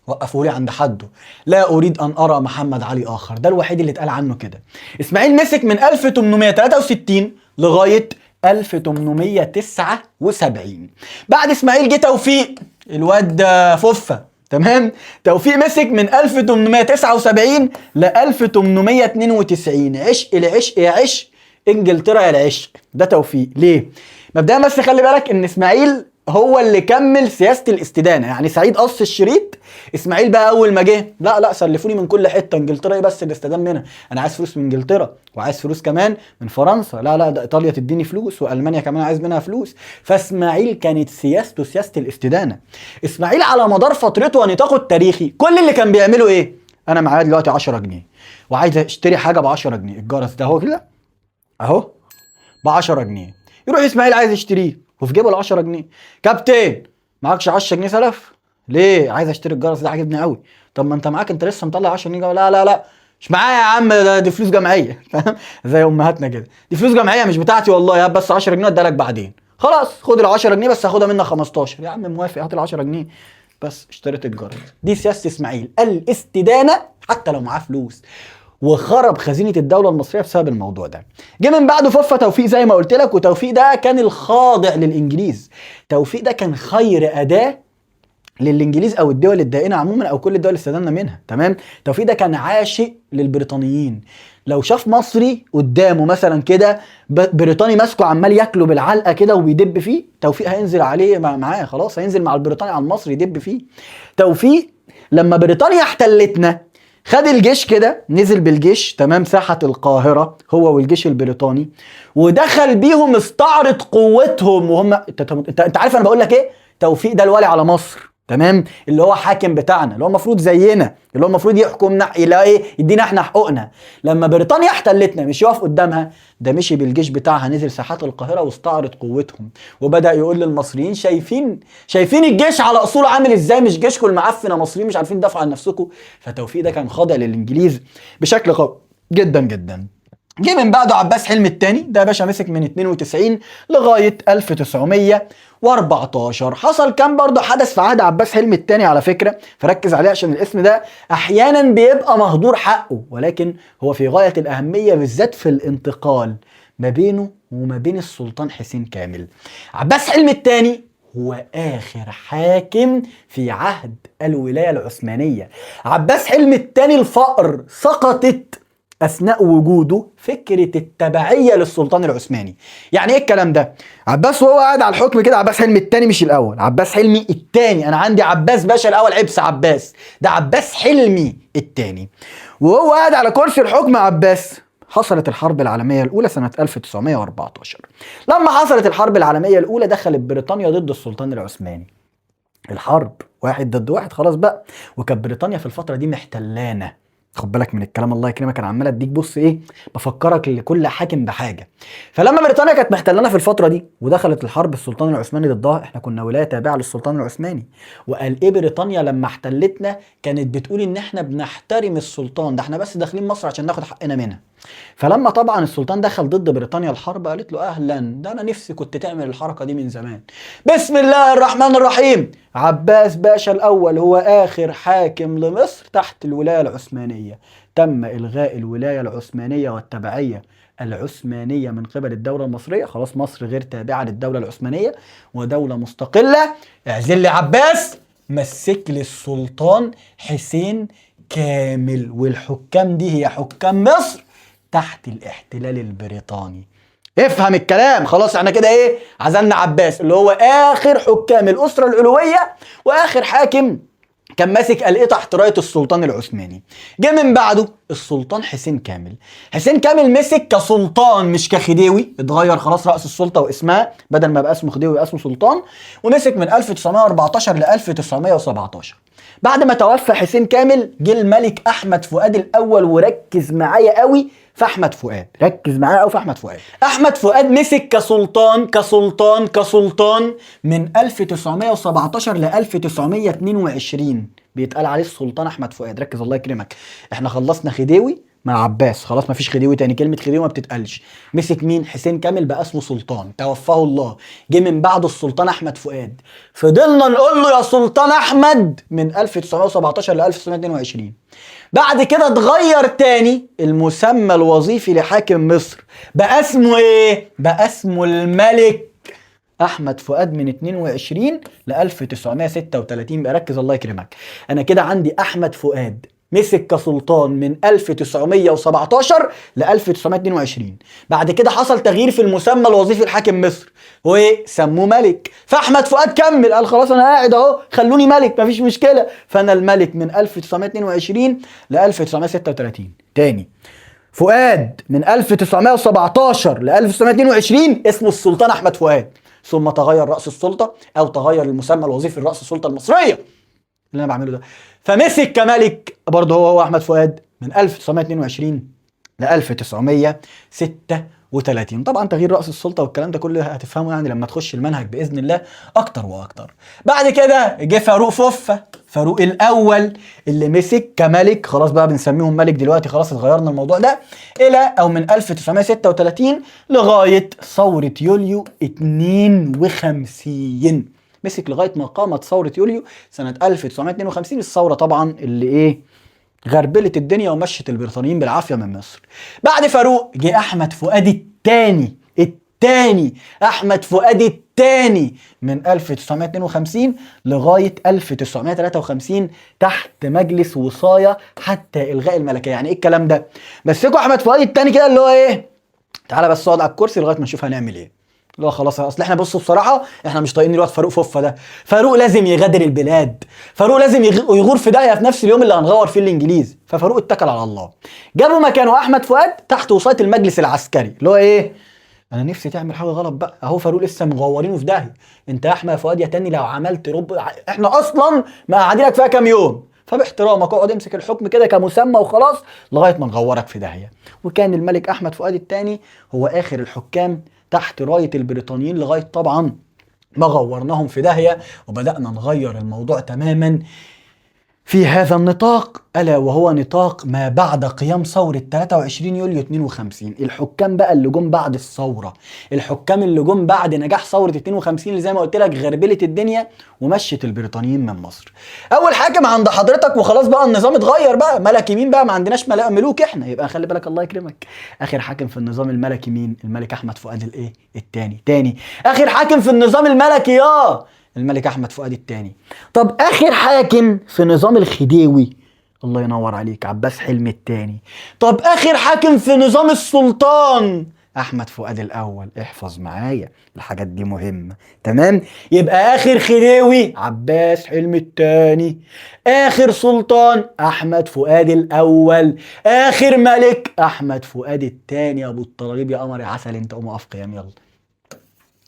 A: وقفوا لي عند حده، لا اريد ان ارى محمد علي اخر. ده الوحيد اللي اتقال عنه كده. اسماعيل مسك من 1863 لغايه 1879. بعد اسماعيل جه توفيق، الواد فوفا. تمام. توفيق مسك من 1879 ل 1892. عشق العشق يا عشق انجلترا يا العشق. ده توفيق ليه؟ مبدئيا بس خلي بالك ان اسماعيل هو اللي كمل سياسه الاستدانه. يعني سعيد قص الشريط، اسماعيل بقى اول ما جه لا لا سلفوني من كل حته، انجلترا ايه بس اللي استدان منها؟ انا عايز فلوس من انجلترا وعايز فلوس كمان من فرنسا، لا لا ده ايطاليا تديني فلوس والمانيا كمان عايز منها فلوس. فاسماعيل كانت سياسته سياسه الاستدانه. اسماعيل على مدار فترته ونطاقه التاريخي كل اللي كان بيعمله ايه؟ انا معايا دلوقتي 10 جنيه وعايز اشتري حاجه ب 10 جنيه، الجرس ده اهو كده اهو ب 10 جنيه، يروح اسماعيل عايز يشتريه وفي جيبه ال 10 جنيه. كابتن معكش 10 جنيه سلف؟ ليه؟ عايز اشتري الجرس ده عاجبني قوي. طب ما انت معاك، انت لسه مطلع 10 جنيه. لا لا لا مش معايا يا عم، دي فلوس جمعيه. فاهم؟ زي امهاتنا كده، دي فلوس جمعيه مش بتاعتي والله، هات بس 10 جنيه اديها لك بعدين. خلاص خد ال 10 جنيه بس هاخدها منك 15. يا عم موافق، هات ال 10 جنيه بس اشتريت الجرد. دي سياسه اسماعيل، الاستدانه حتى لو معاه فلوس، وخرب خزينه الدوله المصريه بسبب الموضوع ده. جه من بعده فوفا توفيق زي ما قلت لك، وتوفيق ده كان الخاضع للانجليز. توفيق ده كان خير اداه للانجليز او الدول الدائنه عموما او كل الدول اللي استدلنا منها. تمام. توفيق ده كان عاشق للبريطانيين. لو شاف مصري قدامه مثلا كده بريطاني ماسكه عمال ياكله بالعلقه كده وبيدب فيه، توفيق هينزل عليه معاه، خلاص هينزل مع البريطاني على المصري يدب فيه. توفيق لما بريطانيا احتلتنا خد الجيش كده، نزل بالجيش تمام ساحة القاهرة هو والجيش البريطاني، ودخل بيهم استعرض قوتهم. وهم انت عارف انا بقول لك ايه؟ توفيق ده الولي على مصر، تمام، اللي هو حاكم بتاعنا، اللي هو المفروض زينا، اللي هو المفروض يحكمنا الى ايه، يدينا احنا حقوقنا. لما بريطانيا احتلتنا مش يقف قدامها، ده مشي بالجيش بتاعها نزل ساحات القاهره واستعرض قوتهم، وبدا يقول للمصريين شايفين الجيش على اصوله عامل ازاي، مش جيشكم المعفن يا مصريين مش عارفين تدافعوا عن نفسكم. فتوفيق ده كان خاضع للانجليز بشكل قوي جدا جدا. جه من بعده عباس حلمي الثاني، ده يا باشا مسك من 92 لغايه 1914. حصل كام برضه حدث في عهد عباس حلمي الثاني على فكره، فركز عليه عشان الاسم ده احيانا بيبقى مهدور حقه، ولكن هو في غايه الاهميه بالذات في الانتقال ما بينه وما بين السلطان حسين كامل. عباس حلمي الثاني هو آخر حاكم في عهد الولاية العثمانية. عباس حلمي الثاني الفقر سقطت أثناء وجوده فكرة التبعية للسلطان العثماني. يعني إيه الكلام ده؟ عباس وهو قاعد على الحكم كده، عباس حلمي الثاني مش الأول، عباس حلمي الثاني. أنا عندي عباس باشا الأول عبس عباس، ده عباس حلمي الثاني. وهو قاعد على كرسي الحكم عباس، حصلت الحرب العالمية الأولى سنة 1914. لما حصلت الحرب العالمية الأولى دخلت بريطانيا ضد السلطان العثماني. الحرب 1 ضد 1 خلاص بقى، وكانت بريطانيا في الفترة دي محتلانة. خد بالك من الكلام، الله يكرمك، انا عمال اديك بص ايه، بفكرك لكل حاكم بحاجه. فلما بريطانيا كانت محتلانه في الفتره دي ودخلت الحرب السلطان العثماني ضدها، احنا كنا ولايه تابعه للسلطان العثماني. وقال ايه بريطانيا لما احتلتنا؟ كانت بتقول ان احنا بنحترم السلطان ده، احنا بس داخلين مصر عشان ناخد حقنا منها. فلما طبعا السلطان دخل ضد بريطانيا الحرب، قالت له اهلا، ده انا نفسي كنت تعمل الحركه دي من زمان. بسم الله الرحمن الرحيم. عباس باشا الاول هو اخر حاكم لمصر تحت الولايه العثمانيه. تم الغاء الولايه العثمانيه والتبعيه العثمانيه من قبل الدوله المصريه، خلاص مصر غير تابعه للدوله العثمانيه ودوله مستقله. اعزل لي عباس، مسك لي السلطان حسين كامل، والحكام دي هي حكام مصر تحت الاحتلال البريطاني. افهم الكلام، خلاص احنا كده ايه، عزلنا عباس اللي هو اخر حكام الاسره العلويه واخر حاكم كان ماسك الايه تحت رايه السلطان العثماني. جه من بعده السلطان حسين كامل. حسين كامل مسك كسلطان مش كخديوي، اتغير خلاص راس السلطه واسمها، بدل ما بقى اسمه خديوي بقى اسمه سلطان، ومسك من 1914 ل 1917. بعد ما توفى حسين كامل جه الملك احمد فؤاد الاول، وركز معايا قوي في احمد فؤاد، ركز معايا قوي في احمد فؤاد. احمد فؤاد مسك كسلطان من 1917 ل 1922، بيتقال عليه السلطان احمد فؤاد. ركز الله يكرمك، احنا خلصنا خديوي مع عباس، خلاص مفيش خديوي تاني، كلمه خديوي ما بتتقالش. مسك مين؟ حسين كامل بقى اسمه سلطان، توفاه الله. جه من بعده السلطان احمد فؤاد، فضلنا نقول له يا سلطان احمد من 1917 ل 1922. بعد كده اتغير تاني المسمى الوظيفي لحاكم مصر، بقى اسمه ايه؟ بقى اسمه الملك احمد فؤاد من 22 ل 1936. بقى ركز الله يكرمك، انا كده عندي احمد فؤاد مسك كسلطان من 1917 ل 1922. بعد كده حصل تغيير في المسمى الوظيفي لحاكم مصر، وسموه ملك. فاحمد فؤاد كمل قال خلاص انا قاعد اهو، خلوني ملك مفيش مشكله، فانا الملك من 1922 ل 1936. تاني، فؤاد من 1917 ل 1922 اسمه السلطان احمد فؤاد، ثم تغير راس السلطه او تغير المسمى الوظيفي لراس السلطه المصريه اللي انا بعمله ده، فمسك كملك برضه هو احمد فؤاد من 1922 ل 1936. طبعا تغيير رأس السلطة والكلام ده كله هتفهمه يعني لما تخش المنهج بإذن الله أكتر وأكتر. بعد كده جه فاروق فوفا، فاروق الأول اللي مسك كملك، خلاص بقى بنسميهم ملك دلوقتي، خلاص اتغيرنا الموضوع ده، إلى أو من 1936 لغاية ثورة يوليو 52. مسك لغاية ما قامت ثورة يوليو سنة 1952، الثورة طبعا اللي إيه غربلت الدنيا ومشت البريطانيين بالعافيه من مصر. بعد فاروق جه احمد فؤاد الثاني احمد فؤاد الثاني من 1952 لغايه 1953 تحت مجلس وصايه حتى الغاء الملكيه. يعني ايه الكلام ده؟ مسكوا احمد فؤاد الثاني كده اللي هو ايه، تعالى بس اقعد على الكرسي لغايه ما نشوف هنعمل ايه. لا خلاص، اصل احنا بصوا بصراحه احنا مش طايقين الوقت فاروق فوفا ده، فاروق لازم يغادر البلاد، فاروق لازم يغور في داهيه في نفس اليوم اللي هنغور فيه الانجليز. ففاروق اتكل على الله، جابوا مكانه احمد فؤاد تحت وصايه المجلس العسكري اللي هو ايه، انا نفسي تعمل حاجه غلط بقى، اهو فاروق لسه مغورينه في داهيه، انت يا احمد فؤاد يا تاني لو عملت احنا اصلا ما قاعدينك فيها كام يوم، فباحترامك اقعد امسك الحكم كده كمسمى وخلاص لغايه ما نغورك في داهيه. وكان الملك احمد فؤاد الثاني هو اخر الحكام تحت رايه البريطانيين لغايه طبعا ما غورناهم في داهيه وبدانا نغير الموضوع تماما في هذا النطاق، ألا وهو نطاق ما بعد قيام ثورة 23 يوليو 52. الحكام بقى اللي جم بعد الثورة، الحكام اللي جم بعد نجاح ثورة 52 اللي زي ما قلت لك غربلت الدنيا ومشت البريطانيين من مصر. أول حاكم عند حضرتك وخلاص بقى النظام اتغير بقى، ملك مين بقى؟ ما عندناش ملوك احنا، يبقى خلي بالك الله يكرمك، آخر حاكم في النظام الملكي مين؟ الملك أحمد فؤاد الإيه؟ الثاني. تاني آخر حاكم في النظام الملكي الملك احمد فؤاد الثاني. طب اخر حاكم في نظام الخديوي، الله ينور عليك، عباس حلمي الثاني. طب اخر حاكم في نظام السلطان، احمد فؤاد الاول. احفظ معايا الحاجات دي مهمه، تمام؟ يبقى اخر خديوي عباس حلمي الثاني، اخر سلطان احمد فؤاد الاول، اخر ملك احمد فؤاد الثاني. يا ابو الطلاليب يا قمر يا عسل انت، قوم اقف قيام يلا.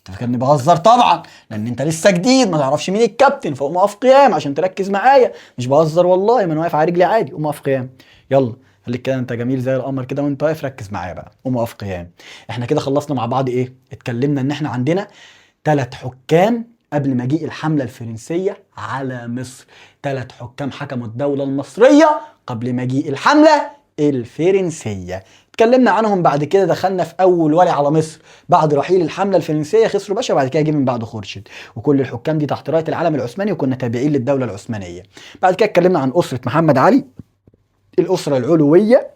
A: انت فاكرني بهزر؟ طبعا، لان انت لسه جديد ما تعرفش مين الكابتن، فقوم اقف قيام عشان تركز معايا، مش بهزر والله، ما انا واقف على رجلي عادي. قوم اقف قيام يلا، خليك كده انت جميل زي القمر كده وانت واقف، ركز معايا بقى، قوم اقف قيام. احنا كده خلصنا مع بعض ايه؟ اتكلمنا ان احنا عندنا 3 حكام قبل مجيء الحملة الفرنسية على مصر، 3 حكام حكموا الدولة المصرية قبل مجيء الحملة الفرنسية، اتكلمنا عنهم. بعد كده دخلنا في اول ولي على مصر بعد رحيل الحمله الفرنسيه، خسروا باشا، بعد كده جه من بعده خورشيد، وكل الحكام دي تحت رايه العلم العثماني وكنا تابعين للدوله العثمانيه. بعد كده اتكلمنا عن اسره محمد علي، الاسره العلويه،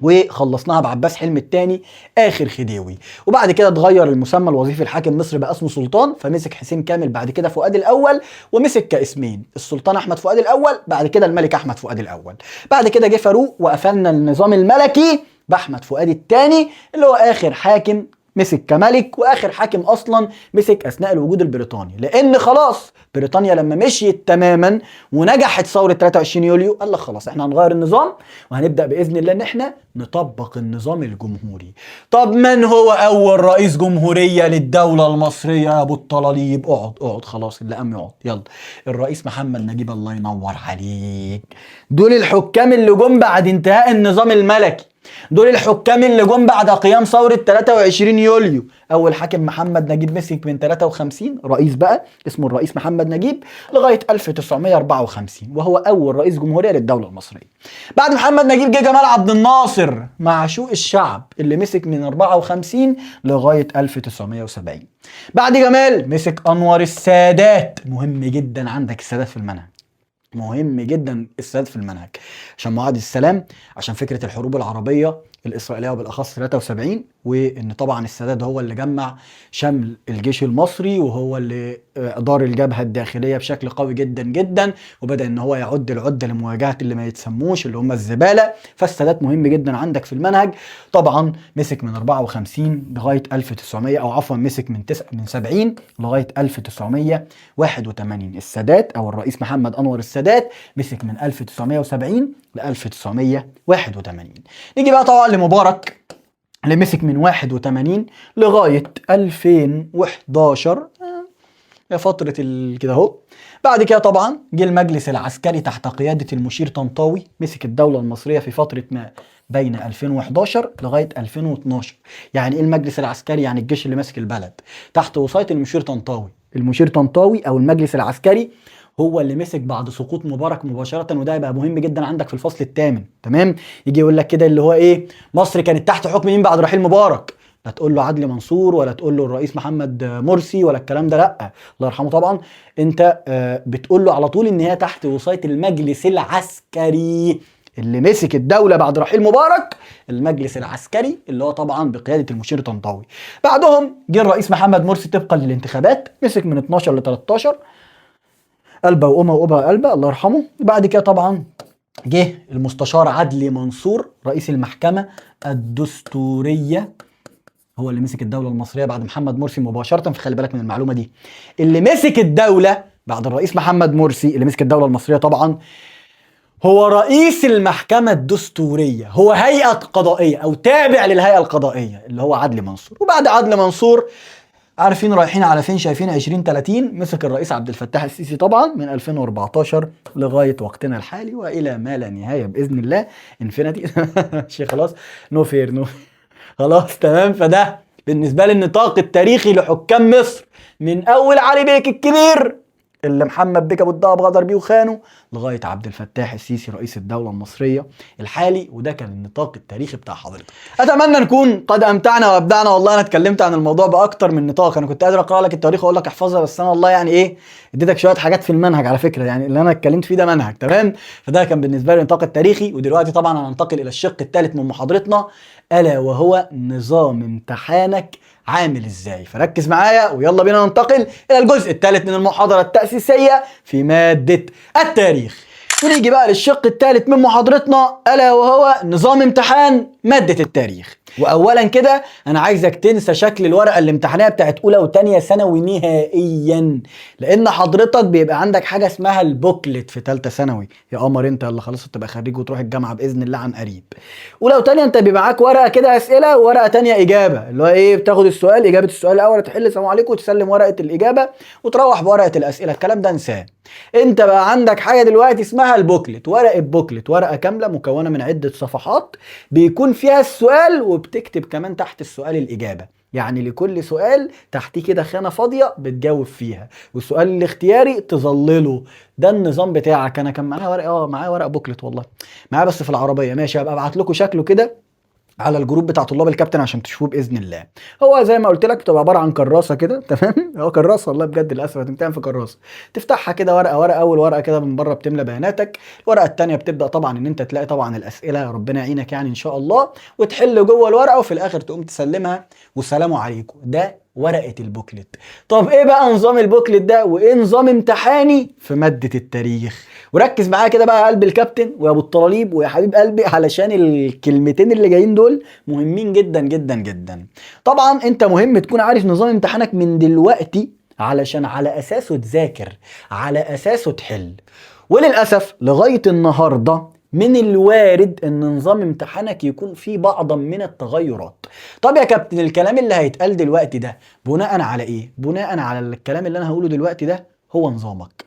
A: وخلصناها بعباس حلمي الثاني اخر خديوي. وبعد كده اتغير المسمى الوظيفي الحاكم مصر بقى اسمه سلطان، فمسك حسين كامل بعد كده فؤاد الاول، ومسك كاسمين السلطان احمد فؤاد الاول بعد كده الملك احمد فؤاد الاول. بعد كده جه فاروق وقفلنا النظام الملكي باحمد فؤاد الثاني اللي هو اخر حاكم مسك كملك واخر حاكم اصلا مسك اثناء الوجود البريطاني، لان خلاص بريطانيا لما مشيت تماما ونجحت ثوره 23 يوليو قال لك خلاص احنا هنغير النظام وهنبدا باذن الله ان احنا نطبق النظام الجمهوري. طب من هو اول رئيس جمهوريه للدوله المصريه يا ابو الطلاليب؟ اقعد خلاص، اللي قام يقعد يلا. الرئيس محمد نجيب، الله ينور عليك. دول الحكام اللي جم بعد انتهاء النظام الملكي، دول الحكام اللي جم بعد قيام ثورة 23 يوليو. أول حاكم محمد نجيب مسك من 53 رئيس بقى اسمه الرئيس محمد نجيب لغاية 1954، وهو أول رئيس جمهورية للدولة المصرية. بعد محمد نجيب جه جمال عبد الناصر معشوق الشعب اللي مسك من 54 لغاية 1970. بعد جمال مسك أنور السادات، مهم جدا عندك السادات في المنهج، مهم جدا السادات في المنهج عشان معاهدة السلام، عشان فكرة الحروب العربية الإسرائيلية وبالأخص 73، وإن طبعا السادات هو اللي جمع شمل الجيش المصري وهو اللي أدار الجبهة الداخلية بشكل قوي جدا جدا، وبدأ إن هو يعد العدة لمواجهة اللي ما يتسموش اللي هم الزبالة. فالسادات مهم جدا عندك في المنهج. طبعا مسك من 54 لغاية 1900 أو عفوا مسك من 70 لغاية 1981. السادات أو الرئيس محمد أنور السادات مسك من 1970 ل 1981. نيجي بقى طبعا لمبارك اللي مسك من 81 لغاية 2011، فترة كده اهو. بعد كده طبعا جه المجلس العسكري تحت قيادة المشير طنطاوي، مسك الدولة المصرية في فترة ما بين 2011 لغاية 2012. يعني ايه المجلس العسكري؟ يعني الجيش اللي ماسك البلد تحت وصاية المشير طنطاوي. المشير طنطاوي او المجلس العسكري هو اللي مسك بعد سقوط مبارك مباشرة، وده يبقى مهم جدا عندك في الفصل الثامن. تمام؟ يجي يقول لك كده اللي هو ايه، مصر كانت تحت حكم مين بعد رحيل مبارك؟ لا تقول له عدلي منصور ولا تقول له الرئيس محمد مرسي ولا الكلام ده، لا الله يرحمه طبعا. انت بتقول له على طول ان هي تحت وصاية المجلس العسكري اللي مسك الدولة بعد رحيل مبارك. المجلس العسكري اللي هو طبعا بقيادة المشير طنطاوي. بعدهم جه الرئيس محمد مرسي طبقا للانتخابات، مسك من 12 ل 13، قلبه وأمه وأبا قلبه الله يرحمه. بعد كده طبعا جه المستشار عدلي منصور رئيس المحكمة الدستورية، هو اللي مسك الدولة المصرية بعد محمد مرسي مباشرة. فخلي بالك من المعلومة دي، اللي مسك الدولة بعد الرئيس محمد مرسي، اللي مسك الدولة المصرية طبعا هو رئيس المحكمة الدستورية، هو هيئة قضائية أو تابع للهيئة القضائية اللي هو عدلي منصور. وبعد عدلي منصور عارفين رايحين على فين؟ شايفين 2030 مسك الرئيس عبد الفتاح السيسي طبعا من 2014 لغاية وقتنا الحالي وإلى ما لا نهاية بإذن الله. انفينيتي شيء خلاص، نو فير نو خلاص تمام. فده بالنسبة لي النطاق التاريخي لحكام مصر من أول علي بيك الكبير اللي محمد بيك ابو الدهب غدر بيه وخانه لغايه عبد الفتاح السيسي رئيس الدوله المصريه الحالي. وده كان النطاق التاريخي بتاع حضرتك. اتمنى نكون قد امتعنا وابدعنا. والله انا اتكلمت عن الموضوع باكتر من نطاق، انا كنت قادر اقرا لك التاريخ واقول لك احفظها، بس انا والله يعني ايه اديتك شويه حاجات في المنهج على فكره، يعني اللي انا اتكلمت فيه ده منهج تمام. فده كان بالنسبه لي النطاق التاريخي. ودلوقتي طبعا هننتقل الى الشق الثالث من محاضرتنا، الا وهو نظام امتحانك عامل ازاي. فركز معايا ويلا بينا ننتقل الى الجزء الثالث من المحاضرة التأسيسية في مادة التاريخ. ونيجي بقى للشق الثالث من محاضرتنا، الا وهو نظام امتحان مادة التاريخ. واولا كده انا عايزك تنسى شكل الورقه الامتحانيه بتاعت اولى وثانيه ثانوي نهائيا، لان حضرتك بيبقى عندك حاجه اسمها البوكلت في ثالثه ثانوي. يا قمر انت يلا خلاص تبقى خريج وتروح الجامعه باذن الله عن قريب. اولى وثانيه انت بيبقى معاك ورقه كده اسئله وورقه ثانيه اجابه، اللي هو ايه بتاخد السؤال اجابه السؤال الاول تحل السلام عليكم وتسلم ورقه الاجابه وتروح بورقه الاسئله. الكلام ده انساه. انت بقى عندك حاجه دلوقتي اسمها البوكلت، ورقه بوكلت، ورقه كامله مكونه من عده صفحات بيكون فيها السؤال وبتكتب كمان تحت السؤال الاجابه. يعني لكل سؤال تحتيه كده خانه فاضيه بتجاوب فيها، والسؤال الاختياري تظلله. ده النظام بتاعك. انا كان معايا ورقه، معايا ورقه بوكلت والله، معايا بس في العربيه. ماشي هبقى ابعت لكم شكله كده على الجروب بتاع طلاب الكابتن عشان تشوفوه باذن الله. هو زي ما قلت لك بتبقى عباره عن كراسه كده تمام. هو كراسه والله بجد، للاسف هتمتحن في كراسه. تفتحها كده ورقه ورقه، اول ورقه كده من بره بتملى بياناتك، الورقه الثانيه بتبدا طبعا ان انت تلاقي طبعا الاسئله، ربنا يعينك يعني ان شاء الله، وتحل جوه الورقه وفي الاخر تقوم تسلمها والسلام عليكم. ده ورقة البوكلت. طب ايه بقى نظام البوكلت ده وايه نظام امتحاني في مادة التاريخ؟ وركز معايا كده بقى يا قلب الكابتن ويا ابو الطلاليب ويا حبيب قلبي، علشان الكلمتين اللي جايين دول مهمين جدا جدا جدا. طبعا انت مهم تكون عارف نظام امتحانك من دلوقتي علشان على اساسه تذاكر، على اساسه تحل. وللاسف لغاية النهارده من الوارد ان نظام امتحانك يكون فيه بعضا من التغيرات. طب يا كابتن الكلام اللي هيتقال دلوقتي ده بناء على ايه؟ بناء على الكلام اللي انا هقوله دلوقتي ده هو نظامك.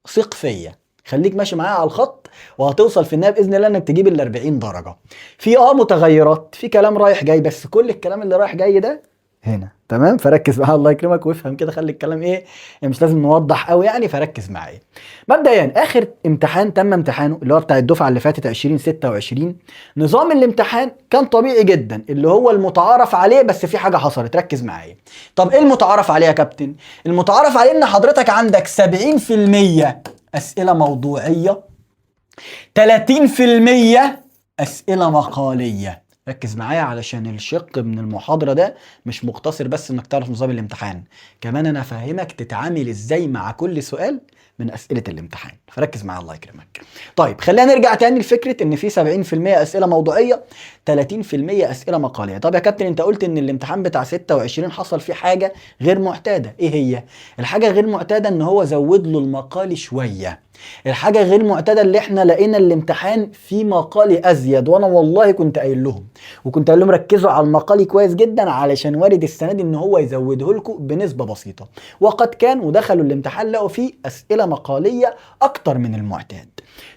A: ثق فيا، خليك ماشي معايا على الخط وهتوصل في النهايه باذن الله انك تجيب ال 40 درجه. في متغيرات، في كلام رايح جاي، بس كل الكلام اللي رايح جاي ده هنا تمام. فركز معايا الله يكرمك وافهم كده، خلي الكلام ايه يعني مش لازم نوضح قوي يعني، فركز معايا. مبدئيا اخر امتحان تم امتحانه اللي هو بتاع الدفعه اللي فاتت 2026، نظام الامتحان كان طبيعي جدا اللي هو المتعارف عليه، بس في حاجه حصلت ركز معايا. طب ايه المتعارف عليه يا كابتن؟ المتعارف عليه ان حضرتك عندك 70% اسئله موضوعيه، 30% اسئله مقاليه. ركز معايا علشان الشق من المحاضرة ده مش مقتصر بس انك تعرف نظام الامتحان، كمان انا افهمك تتعامل ازاي مع كل سؤال من اسئله الامتحان، فركز معايا الله يكرمك. طيب خلينا نرجع تاني لفكره ان في 70% اسئله موضوعيه، 30% اسئله مقاليه. طب يا كابتن انت قلت ان الامتحان بتاع 26 حصل فيه حاجه غير معتاده، ايه هي الحاجه غير معتاده؟ ان هو زود له المقالي شويه. الحاجه غير معتاده اللي احنا لقينا الامتحان فيه مقالي ازيد، وانا والله كنت قايل لهم ركزوا على المقالي كويس جدا علشان وارد السنه دي ان هو يزوده لكم بنسبه بسيطه، وقد كان ودخلوا الامتحان لقوا فيه اسئله مقاليه اكتر من المعتاد.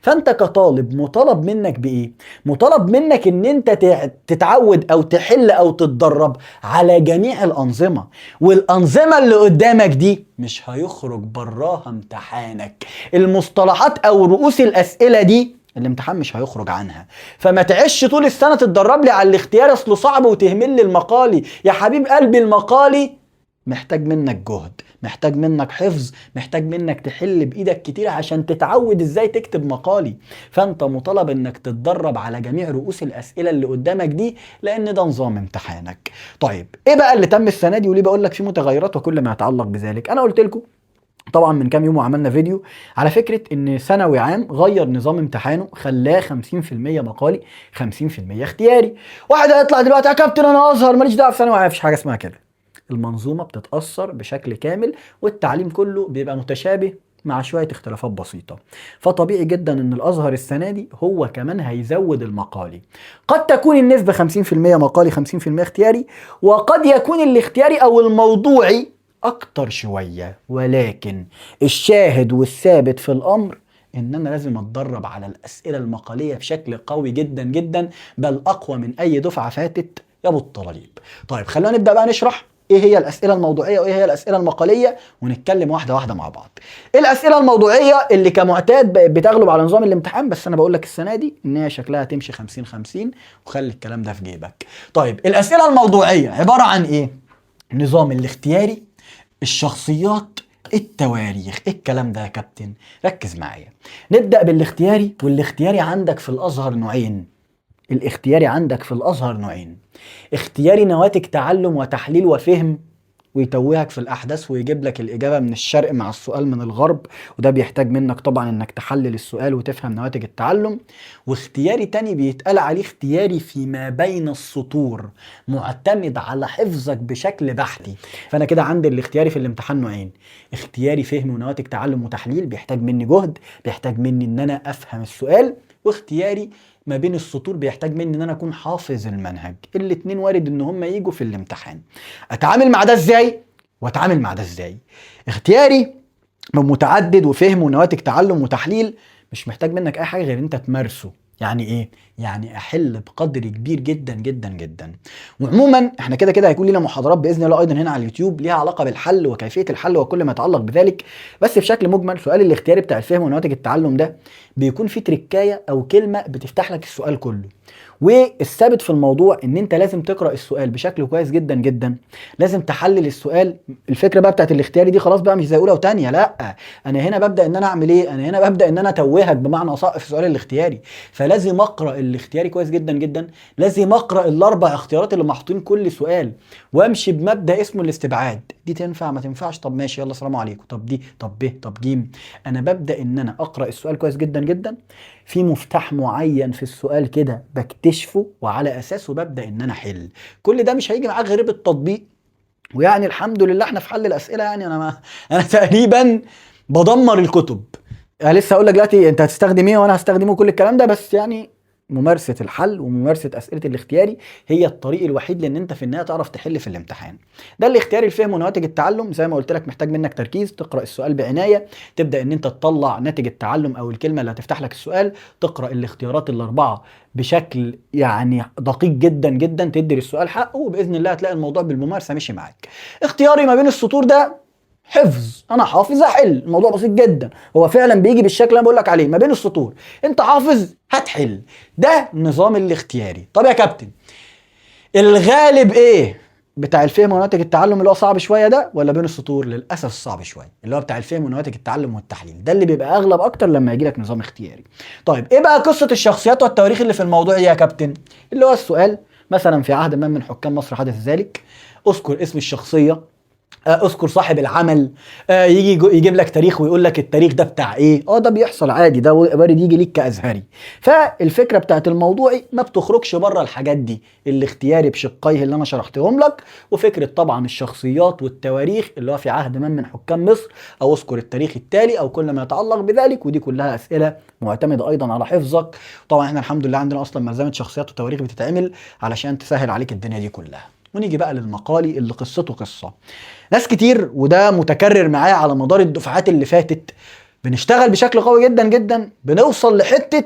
A: فانت كطالب مطالب منك بايه؟ مطالب منك ان انت تتعود او تحل او تتدرب على جميع الانظمه، والانظمه اللي قدامك دي مش هيخرج براها امتحانك. المصطلحات او رؤوس الاسئله دي الامتحان مش هيخرج عنها. فما تعيش طول السنه تتدرب لي على الاختيار اصله صعب وتهمل لي المقالي. يا حبيب قلبي المقالي محتاج منك جهد، محتاج منك حفظ، محتاج منك تحل بايدك كتير عشان تتعود ازاي تكتب مقالي. فانت مطالب انك تتدرب على جميع رؤوس الاسئله اللي قدامك دي، لان ده نظام امتحانك. طيب ايه بقى اللي تم السنه دي وليه بقول لك في متغيرات وكل ما يتعلق بذلك؟ انا قلت لكم طبعا من كام يوم وعملنا فيديو على فكره ان ثانوي عام غير نظام امتحانه، خلاه 50% مقالي 50% اختياري. واحد هيطلع دلوقتي يا كابتن انا ازهر ماليش دعوه بثانوي عام، مفيش حاجه اسمها كده. المنظومه بتتاثر بشكل كامل والتعليم كله بيبقى متشابه مع شويه اختلافات بسيطه. فطبيعي جدا ان الازهر السنه دي هو كمان هيزود المقالي. قد تكون النسبه 50% مقالي 50% اختياري، وقد يكون الاختياري او الموضوعي اكتر شويه، ولكن الشاهد والثابت في الامر ان انا لازم اتدرب على الاسئله المقاليه بشكل قوي جدا جدا، بل اقوى من اي دفعه فاتت يا ابو الطلاليب. طيب خلونا نبدا بقى نشرح ايه هي الاسئله الموضوعيه وايه هي الاسئله المقاليه، ونتكلم واحده واحده مع بعض. الاسئله الموضوعيه اللي كمعتاد بقت بتغلب على نظام الامتحان، بس انا بقول لك السنه دي ان هي شكلها تمشي 50 50، وخلي الكلام ده في جيبك. طيب الاسئله الموضوعيه عباره عن ايه؟ نظام الاختياري، الشخصيات، التواريخ. ايه الكلام ده يا كابتن؟ ركز معايا. نبدا بالاختياري، والاختياري عندك في الازهر نوعين. اختياري نواتج تعلم وتحليل وفهم، ويتوهك في الاحداث ويجيب لك الاجابه من الشرق مع السؤال من الغرب، وده بيحتاج منك طبعا انك تحلل السؤال وتفهم نواتج التعلم. واختياري تاني بيتقال عليه اختياري فيما بين السطور، معتمد على حفظك بشكل بحثي. فانا كده عندي الاختياري في الامتحان نوعين: اختياري فهم ونواتج تعلم وتحليل بيحتاج مني جهد، بيحتاج مني ان انا افهم السؤال، واختياري ما بين السطور بيحتاج مني ان انا اكون حافظ المنهج. الاتنين وارد ان هم يجوا في الامتحان. اتعامل مع ده ازاي واتعامل مع ده ازاي؟ اختياري متعدد وفهم ونواتج تعلم وتحليل مش محتاج منك اي حاجه غير انت تمارسه. يعني ايه؟ يعني احل بقدر كبير جدا جدا جدا. وعموما احنا كده كده هيكون لنا محاضرات باذن الله ايضا هنا على اليوتيوب ليها علاقه بالحل وكيفيه الحل وكل ما يتعلق بذلك. بس بشكل مجمل سؤال الاختياري بتاع الفهم ونواتج التعلم ده بيكون فيه تريكايه او كلمه بتفتح لك السؤال كله. والثابت في الموضوع ان انت لازم تقرا السؤال بشكل كويس جدا جدا، لازم تحلل السؤال. الفكره بقى بتاعت الاختياري دي خلاص بقى مش زي اولى وثانيه، لا، انا هنا ببدا ان انا اعمل ايه؟ انا هنا ببدا ان انا اتوهك بمعنى اصح في سؤال الاختياري. فلازم اقرا الاختياري كويس جدا جدا، لازم اقرا الاربع اختيارات اللي محطوطين كل سؤال، وامشي بمبدا اسمه الاستبعاد. دي تنفع ما تنفعش، طب ماشي يلا سلام عليكم، طب دي، طب ب، طب ج. انا ببدا ان انا اقرا السؤال كويس جدا جدا، في مفتاح معين في السؤال كده بكتشفه وعلى اساسه ببدا ان انا احل. كل ده مش هيجي معاك غير بالتطبيق. ويعني الحمد لله احنا في حل الاسئله، يعني انا تقريبا بدمر الكتب. انا لسه هقول لك دلوقتي انت هتستخدم ايه وانا هستخدمه كل الكلام ده، بس يعني ممارسة الحل وممارسة أسئلة الاختياري هي الطريق الوحيد لأن أنت في النهاية تعرف تحل في الامتحان. ده الاختياري الفهم ونواتج التعلم. زي ما قلت لك محتاج منك تركيز، تقرأ السؤال بعناية، تبدأ أن أنت تطلع ناتج التعلم أو الكلمة اللي هتفتح لك السؤال، تقرأ الاختيارات الأربعة بشكل يعني دقيق جدا جدا، تدي السؤال حقه، وبإذن الله هتلاقي الموضوع بالممارسة مشي معاك. اختياري ما بين السطور ده حفظ، انا حافظ احل، الموضوع بسيط جدا، هو فعلا بيجي بالشكل اللي انا بقول لك عليه ما بين السطور، انت حافظ هتحل. ده نظام الاختياري. طب يا كابتن الغالب ايه؟ بتاع الفهم ونواتج التعلم اللي هو صعب شويه ده، ولا بين السطور؟ للاسف صعب شويه، اللي هو بتاع الفهم ونواتج التعلم والتحليل، ده اللي بيبقى اغلب اكتر لما يجي لك نظام اختياري. طيب ايه بقى قصه الشخصيات والتواريخ اللي في الموضوع يا كابتن؟ اللي هو السؤال مثلا في عهد ما من حكام مصر حدث ذلك، اذكر اسم الشخصيه اذكر صاحب العمل. يجي يجيب لك تاريخ ويقول لك التاريخ ده بتاع ايه. ده بيحصل عادي، ده وارد يجي ليك كازهري. فالفكره بتاعت الموضوعي ما بتخرجش بره الحاجات دي، الاختياري بشقيه اللي انا شرحتهم لك، وفكره طبعا الشخصيات والتواريخ اللي هو في عهد من حكام مصر، او اذكر التاريخ التالي او كل ما يتعلق بذلك. ودي كلها اسئله معتمده ايضا على حفظك. طبعا احنا الحمد لله عندنا اصلا ملزمه شخصيات وتواريخ بتتعمل علشان تسهل عليك الدنيا دي كلها. ونيجي بقى للمقالي اللي قصته قصه. ناس كتير وده متكرر معايا على مدار الدفعات اللي فاتت، بنشتغل بشكل قوي جدا جدا، بنوصل لحته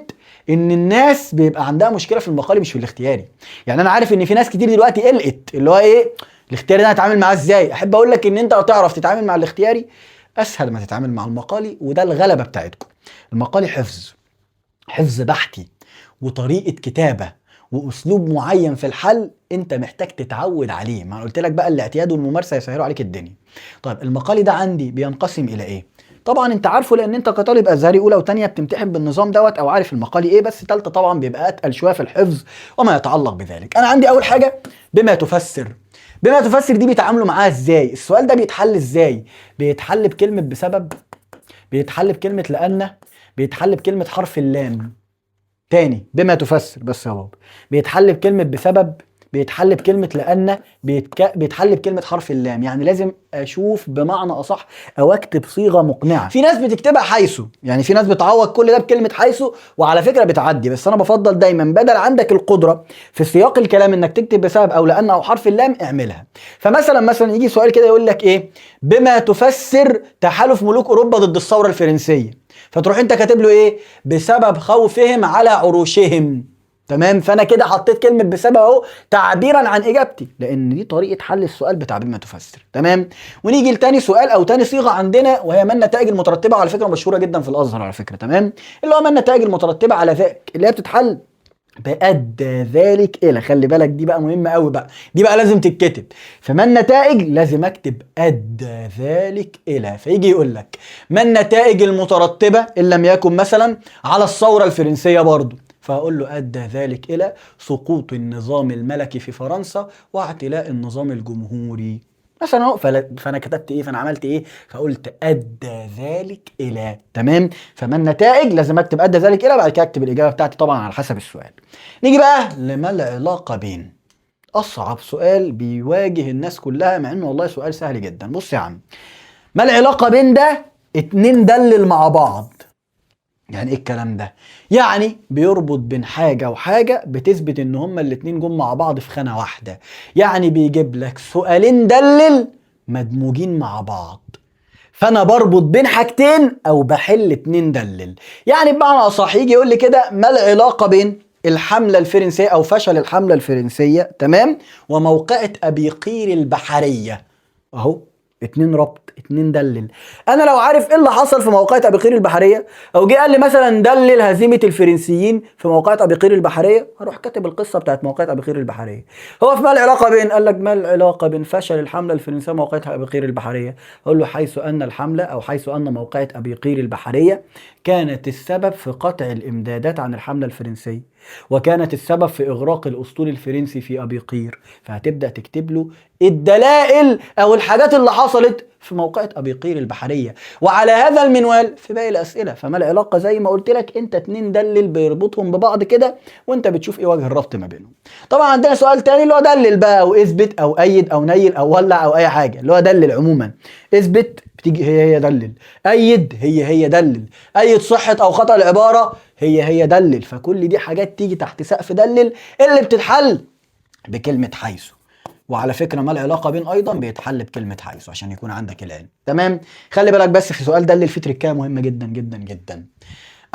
A: ان الناس بيبقى عندها مشكله في المقالي مش في الاختياري. يعني انا عارف ان في ناس كتير دلوقتي قلقت اللي هو ايه الاختياري ده هتعامل معاه ازاي. احب اقول لك ان انت لو تعرف تتعامل مع الاختياري اسهل ما تتعامل مع المقالي، وده الغلبه بتاعتكم. المقالي حفظ بحثي وطريقه كتابه واسلوب معين في الحل انت محتاج تتعود عليه. ما قلت لك بقى الاعتياد والممارسه يسهلوا عليك الدنيا. طيب المقالي ده عندي بينقسم الى ايه؟ طبعا انت عارفه لان انت كطالب ازهري اولى وثانيه بتمتحن بالنظام دوت او عارف المقالي ايه، بس ثالثه طبعا بيبقى اتقل شويه في الحفظ وما يتعلق بذلك. انا عندي اول حاجه بما تفسر. بما تفسر دي بيتعاملوا معاها ازاي؟ السؤال ده بيتحل ازاي؟ بيتحل بكلمه بسبب، بيتحل بكلمه لان، بيتحل بكلمه حرف اللام. تاني بما تفسر بس يا بابا، بيتحل بكلمة بسبب، بيتحل بكلمة لأن، بيتحل بكلمة حرف اللام. يعني لازم أشوف بمعنى أصح أو أكتب صيغة مقنعة. في ناس بتكتبها حيث، يعني في ناس بتعوض كل ده بكلمة حيث، وعلى فكرة بتعدي، بس أنا بفضل دايما بدل عندك القدرة في سياق الكلام إنك تكتب بسبب أو لأن أو حرف اللام اعملها. فمثلا يجي سؤال كده يقول لك إيه؟ بما تفسر تحالف ملوك أوروبا ضد الثورة الفرنسية. فتروح انت كاتب له ايه؟ بسبب خوفهم على عروشهم. تمام؟ فانا كده حطيت كلمه بسبب اهو تعبيرا عن اجابتي، لان دي طريقه حل السؤال بتاع بما تفسر. تمام؟ ونيجي لتاني سؤال او تاني صيغه عندنا، وهي ما النتائج المترتبه، على فكره مشهوره جدا في الازهر على فكره. تمام؟ اللي هو ما النتائج المترتبه على ذلك، اللي هي بتتحل بأدى ذلك إلى. خلي بالك دي بقى مهمة قوي بقى، دي بقى لازم تتكتب. فما النتائج لازم أكتب أدى ذلك إلى. فيجي يقول لك ما النتائج المترتبة إن لم يكن مثلا على الثورة الفرنسية برضو، فأقول له أدى ذلك إلى سقوط النظام الملكي في فرنسا واعتلاء النظام الجمهوري مثلا اهو. فانا كتبت ايه؟ فانا عملت ايه؟ فقلت ادى ذلك الى. تمام؟ فما النتائج لازم اكتب ادى ذلك الى، بعد كده اكتب الاجابه بتاعتي طبعا على حسب السؤال. نيجي بقى لما العلاقه بين. اصعب سؤال بيواجه الناس كلها، مع انه والله سؤال سهل جدا. بص يا عم، ما العلاقه بين ده اتنين دلل مع بعض؟ يعني ايه الكلام ده؟ يعني بيربط بين حاجة وحاجة بتثبت ان هما الاتنين جم مع بعض في خانة واحدة. يعني بيجيب لك سؤالين دلل مدموجين مع بعض، فانا بربط بين حاجتين او بحل اتنين دلل. يعني بمعنى اصح يجي يقول لي كده ما العلاقة بين الحملة الفرنسية او فشل الحملة الفرنسية، تمام، وموقعة ابي قير البحرية. اهو اتنين ربط، اتنين دلل. انا لو عارف ايه اللي حصل في موقعة ابي قير البحرية، او جه قال لي مثلا دلل هزيمة الفرنسيين في موقعة ابي قير البحرية، هروح كاتب القصة بتاعت موقعة ابي قير البحرية. هو في ما العلاقة بين؟ قال لك ما العلاقة بين فشل الحملة الفرنسية وموقعة ابي قير البحرية؟ اقول له حيث ان الحملة او حيث ان موقعة ابي قير البحرية كانت السبب في قطع الامدادات عن الحملة الفرنسية، وكانت السبب في اغراق الاسطول الفرنسي في ابي قير. فهتبدأ تكتب له الدلائل او الحاجات اللي حصلت في موقعة ابي قير البحرية، وعلى هذا المنوال في باقي الاسئله. فما العلاقه؟ زي ما قلت لك انت اتنين دلل بيربطهم ببعض كده، وانت بتشوف ايه وجه الربط ما بينهم. طبعا عندنا سؤال تاني اللي هو دلل بقى، او اثبت او ايد او نيل او ولع او اي حاجه، اللي هو دلل عموما. اثبت بتيجي هي دلل، ايد هي دلل، ايد صحه او خطا العباره هي دلل. فكل دي حاجات تيجي تحت سقف دلل اللي بتتحل بكلمه حيث. وعلى فكره ما العلاقه بين ايضا بيتحل بكلمه حيث عشان يكون عندك العلم. تمام؟ خلي بالك بس في سؤال دلل فيه تركايه مهمه جدا جدا جدا.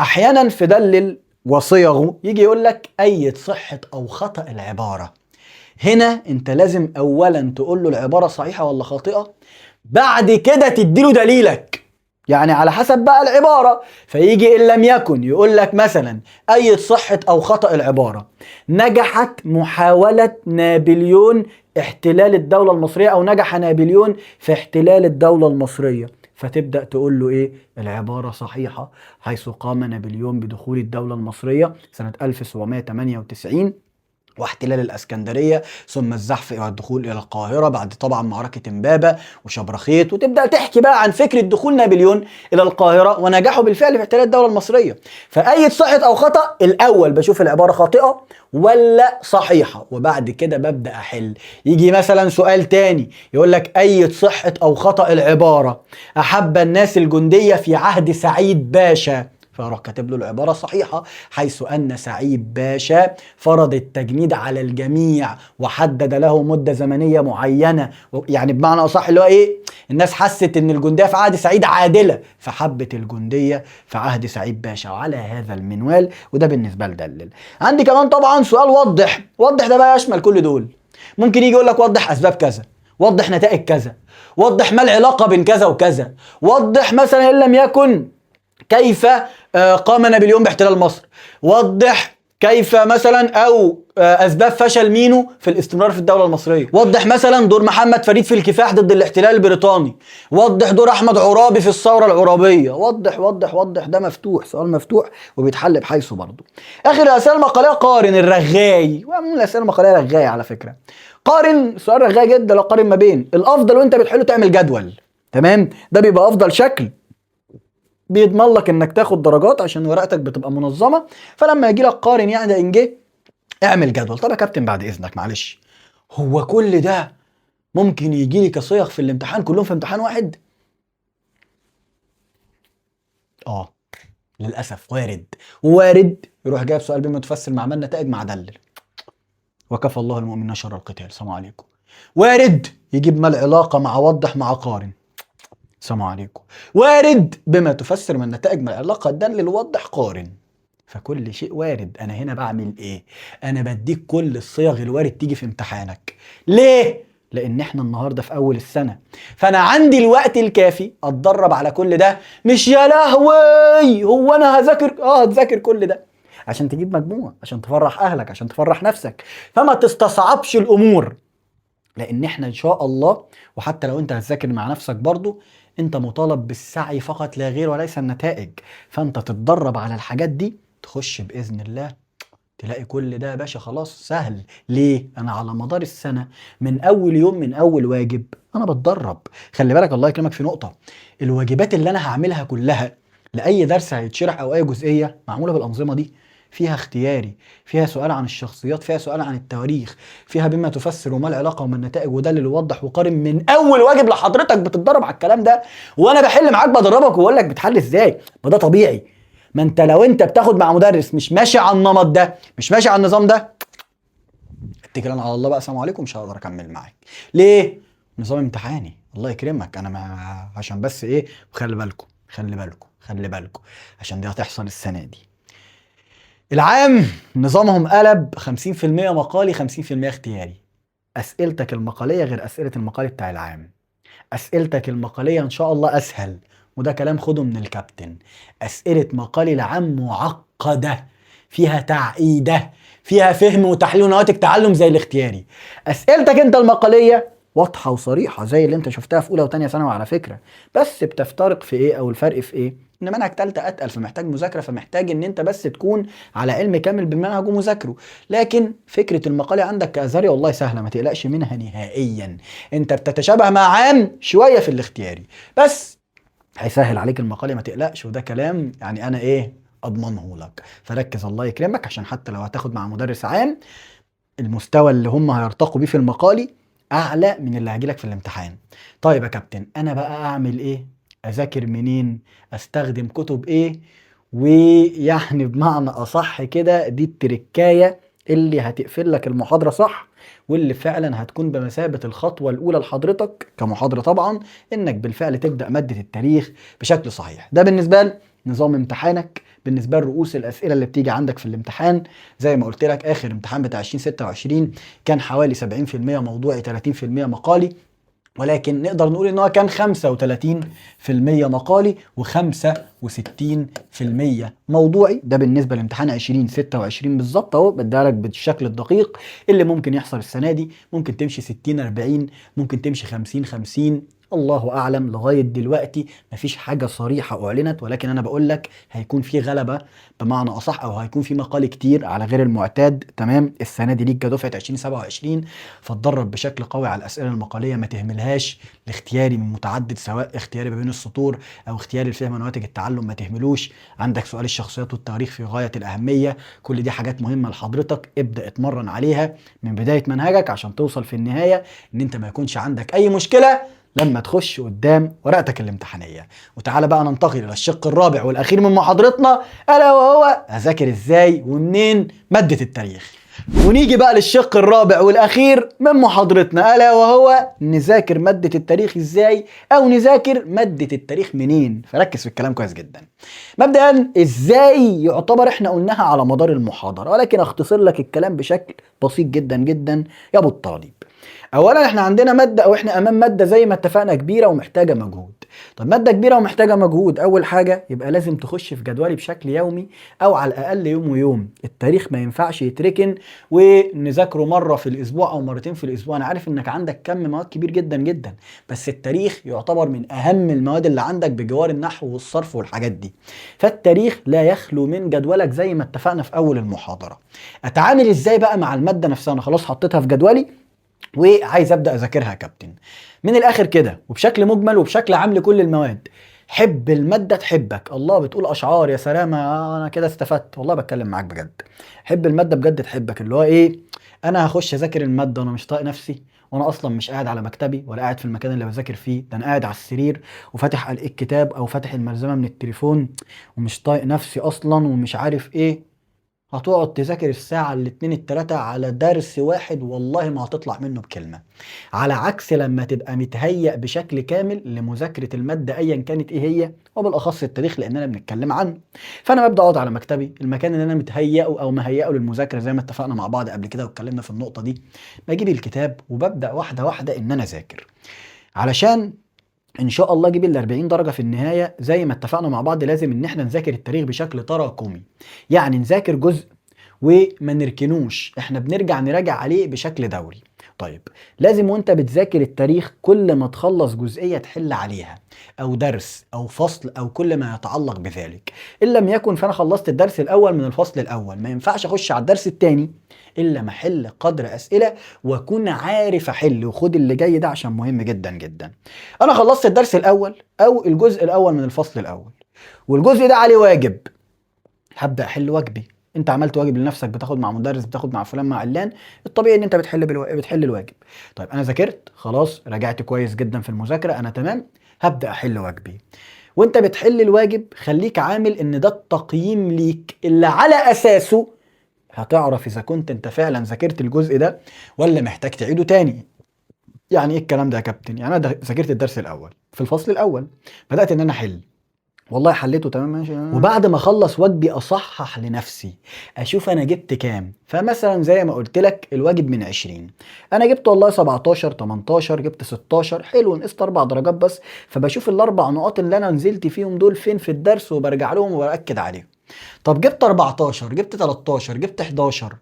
A: احيانا في دلل وصيغه يجي يقول لك ايد صحه او خطا العباره. هنا انت لازم اولا تقول له العباره صحيحه ولا خاطئه، بعد كده تديله دليلك، يعني على حسب بقى العبارة. فيجي إن لم يكن يقول لك مثلا أي صحة أو خطأ العبارة: نجحت محاولة نابليون احتلال الدولة المصرية، أو نجح نابليون في احتلال الدولة المصرية. فتبدأ تقول له إيه؟ العبارة صحيحة، حيث قام نابليون بدخول الدولة المصرية سنة 1798 واحتلال الاسكندريه، ثم الزحف والدخول الى القاهره بعد طبعا معركه امبابه وشبرخيت، وتبدا تحكي بقى عن فكره دخول نابليون الى القاهره ونجاحه بالفعل في احتلال الدوله المصريه. فاي صحه او خطا الاول بشوف العباره خاطئه ولا صحيحه، وبعد كده ببدا احل. يجي مثلا سؤال تاني يقول لك اي صحه او خطا العباره احب الناس الجنديه في عهد سعيد باشا، فاروح كاتب له العباره صحيحه، حيث ان سعيد باشا فرض التجنيد على الجميع وحدد له مده زمنيه معينه، يعني بمعنى اصح اللي هو ايه، الناس حست ان الجنديه في عهد سعيد عادله فحبت الجنديه في عهد سعيد باشا، وعلى هذا المنوال. وده بالنسبه لدلل. عندي كمان طبعا سؤال وضح. وضح ده بقى يشمل كل دول. ممكن يجي يقول لك وضح اسباب كذا، وضح نتائج كذا، وضح ما العلاقه بين كذا وكذا، وضح مثلا ان لم يكن كيف قام نابليون باحتلال مصر، وضح كيف مثلا او اسباب فشل مينو في الاستمرار في الدوله المصريه، وضح مثلا دور محمد فريد في الكفاح ضد الاحتلال البريطاني، وضح دور احمد عرابي في الثوره العرابيه. وضح وضح وضح، ده مفتوح، سؤال مفتوح وبيتحل بحيثه برضه. اخر الاسئله المقاليه قارن الرغاي، ومن الاسئله المقاليه رغاي على فكره. قارن، سؤال رغاي جدا، لو قارن ما بين الافضل وانت بتحله تعمل جدول، تمام، ده بيبقى افضل شكل، بيضمن لك انك تاخد درجات عشان ورقتك بتبقى منظمه. فلما يجي لك قارن يعني ده انجي اعمل جدول. طب يا كابتن بعد اذنك معلش، هو كل ده ممكن يجي لي كصيغ في الامتحان كلهم في امتحان واحد؟ للاسف وارد. وارد يروح جايب سؤال بما تفسر مع من نتائج مع دلل، وكفى الله المؤمنين شر القتال، سلام عليكم. وارد يجيب ما العلاقه مع وضح مع قارن، السلام عليكم. وارد بما تفسر من نتائج من العلاقه دلل وضح قارن. فكل شيء وارد. انا هنا بعمل ايه؟ انا بديك كل الصيغ الوارد تيجي في امتحانك. ليه؟ لان احنا النهارده في اول السنه، فانا عندي الوقت الكافي اتدرب على كل ده. مش يا لهوي هو انا هذاكر، هتذاكر كل ده عشان تجيب مجموع، عشان تفرح اهلك، عشان تفرح نفسك. فما تستصعبش الامور، لان احنا ان شاء الله، وحتى لو انت هتذاكر مع نفسك برضو، انت مطالب بالسعي فقط لا غير وليس النتائج. فانت تتدرب على الحاجات دي، تخش باذن الله تلاقي كل ده يا باشا خلاص سهل. ليه؟ انا على مدار السنه من اول يوم، من اول واجب انا بتدرب. خلي بالك الله يكرمك في نقطه، الواجبات اللي انا هعملها كلها لاي درس هيتشرح او اي جزئيه معموله بالانظمه دي، فيها اختياري، فيها سؤال عن الشخصيات، فيها سؤال عن التواريخ، فيها بما تفسر وما العلاقه وما النتائج، وده اللي يوضح وقارن من اول واجب لحضرتك بتتدرب على الكلام ده. وانا بحل معاك بدربك واقول لك بتحل ازاي، ما ده طبيعي. ما انت لو انت بتاخد مع مدرس مش ماشي على النمط ده، مش ماشي على النظام ده، اتكل انا على الله بقى، سلام عليكم، مش هقدر اكمل معاك. ليه؟ نظام امتحاني، الله يكرمك. انا ما عشان بس ايه، خلي بالكم خلي بالكم خلي بالكم، عشان دي هتحصل السنه دي. العام نظامهم قلب 50% مقالي 50% اختياري. اسئلتك المقاليه غير اسئله المقالي بتاع العام. اسئلتك المقاليه ان شاء الله اسهل، وده كلام خده من الكابتن. اسئله مقالي العام معقده، فيها تعقيده، فيها فهم وتحليل ونواتج تعلم زي الاختياري. اسئلتك انت المقاليه واضحه وصريحه زي اللي انت شفتها في اولى وثانيه ثانوي على فكره، بس بتفترق في ايه او الفرق في ايه؟ ان منهج تالتة اتقل فمحتاج مذاكره، فمحتاج ان انت بس تكون على علم كامل بالمنهج ومذاكره. لكن فكره المقالي عندك كازهري والله سهله، ما تقلقش منها نهائيا. انت بتتشابه مع عام شويه في الاختياري، بس هيسهل عليك المقالي ما تقلقش، وده كلام يعني انا ايه اضمنه لك. فركز الله يكرمك، عشان حتى لو هتاخد مع مدرس عام المستوى اللي هم هيرتقوا بيه في المقالي اعلى من اللي هيجيلك في الامتحان. طيب يا كابتن انا بقى اعمل ايه؟ اذاكر منين؟ استخدم كتب ايه؟ ويعني بمعنى اصح كده دي التركايه اللي هتقفل لك المحاضره صح، واللي فعلا هتكون بمثابه الخطوه الاولى لحضرتك كمحاضره طبعا، انك بالفعل تبدا ماده التاريخ بشكل صحيح. ده بالنسبه لنظام امتحانك، بالنسبه لرؤوس الاسئله اللي بتيجي عندك في الامتحان. زي ما قلت لك اخر امتحان بتاع 2026 كان حوالي 70% موضوعي 30% مقالي، ولكن نقدر نقول ان هو كان 35% مقالي و65% موضوعي. ده بالنسبه لامتحان 2026 بالظبط اهو، بديها لك بالشكل الدقيق اللي ممكن يحصل السنه دي. ممكن تمشي 60 40، ممكن تمشي 50 50، الله اعلم، لغايه دلوقتي مفيش حاجه صريحه اعلنت، ولكن انا بقول لك هيكون في غلبه بمعنى اصح، او هيكون في مقال كتير على غير المعتاد. تمام، السنه دي ليك كدفعه 2027، فاتدرب بشكل قوي على الاسئله المقاليه، ما تهملهاش. الاختياري من متعدد، سواء اختياري ما بين السطور او اختياري لفهم نواتج التعلم، ما تهملوش. عندك سؤال الشخصيات والتاريخ في غايه الاهميه، كل دي حاجات مهمه لحضرتك، ابدا اتمرن عليها من بدايه منهجك عشان توصل في النهايه ان انت ما يكونش عندك اي مشكله لما تخش قدام ورقتك الامتحانيه. وتعالى بقى ننتقل الى الشق الرابع والاخير من محاضرتنا، الا وهو اذاكر ازاي ومنين ماده التاريخ. ونيجي بقى للشق الرابع والاخير من محاضرتنا، الا وهو نذاكر ماده التاريخ ازاي، او نذاكر ماده التاريخ منين. فركز في الكلام كويس جدا. مبدئيا ازاي يعتبر احنا قلناها على مدار المحاضره، ولكن اختصر لك الكلام بشكل بسيط جدا جدا يا ابو الطالب. اولا احنا عندنا ماده، او احنا امام ماده زي ما اتفقنا كبيره ومحتاجه مجهود. طب ماده كبيره ومحتاجه مجهود، اول حاجه يبقى لازم تخش في جدولي بشكل يومي، او على الاقل يوم ويوم. التاريخ ما ينفعش يتركن ونذاكره مره في الاسبوع او مرتين في الاسبوع. انا عارف انك عندك كم مواد كبير جدا جدا، بس التاريخ يعتبر من اهم المواد اللي عندك بجوار النحو والصرف والحاجات دي. فالتاريخ لا يخلو من جدولك زي ما اتفقنا في اول المحاضره. اتعامل ازاي بقى مع الماده نفسها؟ انا خلاص حطيتها في جدولي وعايز ابدا اذاكرها يا كابتن. من الاخر كده وبشكل مجمل وبشكل عام لكل المواد، حب الماده تحبك. الله، بتقول اشعار يا سلام، انا كده استفدت. والله بتكلم معاك بجد. حب الماده بجد تحبك، اللي هو ايه، انا هخش اذاكر الماده وانا مش طايق نفسي، وانا اصلا مش قاعد على مكتبي ولا قاعد في المكان اللي بذاكر فيه، ده انا قاعد على السرير وفاتح الكتاب او فاتح الملزمه من التليفون ومش طايق نفسي اصلا ومش عارف ايه. هتقعد تذاكر الساعة الاتنين التلاتة على درس واحد، والله ما هتطلع منه بكلمة. على عكس لما تبقى متهيأ بشكل كامل لمذاكرة المادة ايا كانت ايه هي، وبالاخص التاريخ لاننا بنتكلم عنه. فانا ببدأ اقعد على مكتبي، المكان اللي انا متهيأه او مهيئه للمذاكرة زي ما اتفقنا مع بعض قبل كده واتكلمنا في النقطة دي. بجيب الكتاب وببدأ واحدة واحدة ان انا اذاكر، علشان ان شاء الله اجيب ال 40 درجه في النهايه. زي ما اتفقنا مع بعض لازم ان احنا نذاكر التاريخ بشكل تراكمي، يعني نذاكر جزء وما نركنوش، احنا بنرجع نراجع عليه بشكل دوري. طيب، لازم وانت بتذاكر التاريخ كل ما تخلص جزئيه تحل عليها، او درس او فصل او كل ما يتعلق بذلك. ان لم يكن فانا خلصت الدرس الاول من الفصل الاول، ما ينفعش اخش على الدرس الثاني الا ما احل قدر اسئله واكون عارف احل. وخد اللي جاي ده عشان مهم جدا جدا. انا خلصت الدرس الاول او الجزء الاول من الفصل الاول، والجزء ده عليه واجب، هبدا احل واجبي. انت عملت واجب لنفسك، بتاخد مع مدرس، بتاخد مع فلان مع علان، الطبيعي ان انت بتحل الواجب. طيب انا ذاكرت خلاص، راجعت كويس جدا في المذاكره، انا تمام، هبدا احل واجبي. وانت بتحل الواجب خليك عامل ان ده التقييم ليك اللي على اساسه هتعرف اذا كنت انت فعلا ذاكرت الجزء ده ولا محتاج تعيده تاني. يعني ايه الكلام ده يا كابتن؟ يعني انا ذاكرت الدرس الاول في الفصل الاول، بدات ان انا احل، والله حليته تمام ماشي، وبعد ما اخلص واجبي اصحح لنفسي، اشوف انا جبت كام. فمثلا زي ما قلت لك الواجب من 20، انا جبت والله 17 18، جبت 16، حلو، نقصت 4 درجات بس. فبشوف الاربع نقاط اللي انا نزلت فيهم دول فين في الدرس وبرجع لهم وباكد عليهم. طب جبت 14، جبت 13، جبت 11،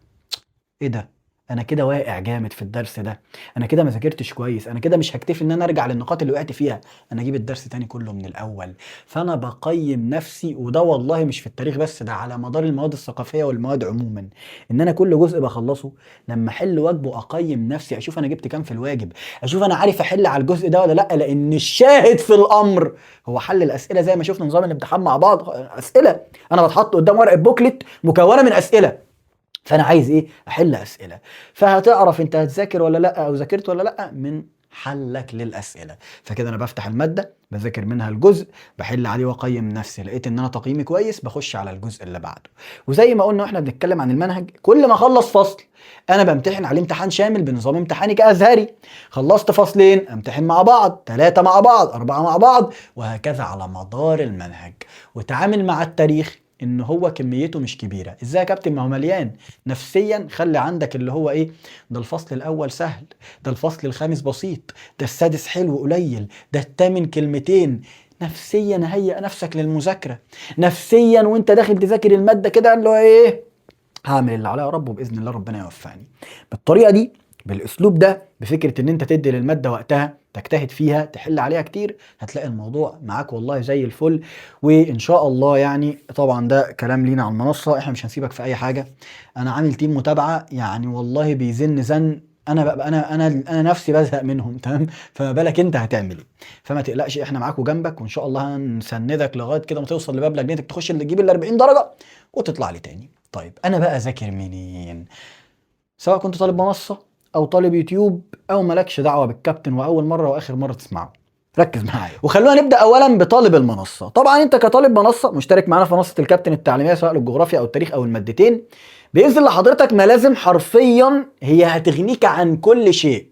A: ايه ده؟ انا كده واقع جامد في الدرس ده، انا كده ما ذاكرتش كويس، انا كده مش هكتفي ان انا ارجع للنقاط اللي وقعت فيها، انا اجيب الدرس تاني كله من الاول. فانا بقيم نفسي، وده والله مش في التاريخ بس، ده على مدار المواد الثقافيه والمواد عموما. ان انا كل جزء بخلصه لما احل واجبه اقيم نفسي، اشوف انا جبت كام في الواجب، اشوف انا عارف احل على الجزء ده ولا لا. لان الشاهد في الامر هو حل الاسئله، زي ما شفنا نظام الامتحان مع بعض، اسئله انا بتحط قدام ورقه بوكلت مكونه من اسئله، فانا عايز ايه؟ احل اسئله. فهتعرف انت هتذاكر ولا لا او ذاكرت ولا لا من حلك للاسئله. فكده انا بفتح الماده، بذاكر منها الجزء، بحل عليه واقيم نفسي، لقيت ان انا تقييمي كويس بخش على الجزء اللي بعده. وزي ما قلنا واحنا بنتكلم عن المنهج، كل ما اخلص فصل انا بمتحن عليه امتحان شامل بنظام امتحاني كازهري. خلصت فصلين امتحن مع بعض، 3 مع بعض، 4 مع بعض، وهكذا على مدار المنهج. وتعامل مع التاريخ ان هو كميته مش كبيره. ازاي يا كابتن؟ ما هو مليان. نفسيا خلي عندك اللي هو ايه، ده الفصل الاول سهل، ده الفصل الخامس بسيط، ده السادس حلو قليل، ده الثامن كلمتين. نفسيا هيئ نفسك للمذاكره، نفسيا وانت داخل تذاكر الماده كده اللي هو ايه، هعمل اللي عليا يا رب وباذن الله ربنا يوفقني. بالطريقه دي بالاسلوب ده، بفكره ان انت تدي للماده وقتها تجتهد فيها تحل عليها كتير، هتلاقي الموضوع معاك والله زي الفل. وان شاء الله يعني طبعا ده كلام لينا على المنصه، احنا مش هنسيبك في اي حاجه. انا عامل تيم متابعه يعني والله بيزن زن، انا بقى انا نفسي بزهق منهم تمام، فما بالك انت هتعمل ايه؟ فما تقلقش، احنا معاك وجنبك، وان شاء الله هنسندك لغايه كده ما توصل لباب لجنتك، تخش اللي تجيب ال 40 درجه وتطلع لي تاني. طيب انا بقى ذاكر منين؟ سواء كنت طالب منصة أو طالب يوتيوب أو مالكش دعوة بالكابتن وأول مرة وآخر مرة تسمعه، ركز معايا وخلونا نبدأ أولا بطالب المنصة. طبعا أنت كطالب منصة مشترك معانا في منصة الكابتن التعليمية سواء للجغرافيا أو التاريخ أو المادتين، بينزل لحضرتك ملازم حرفيا هي هتغنيك عن كل شيء.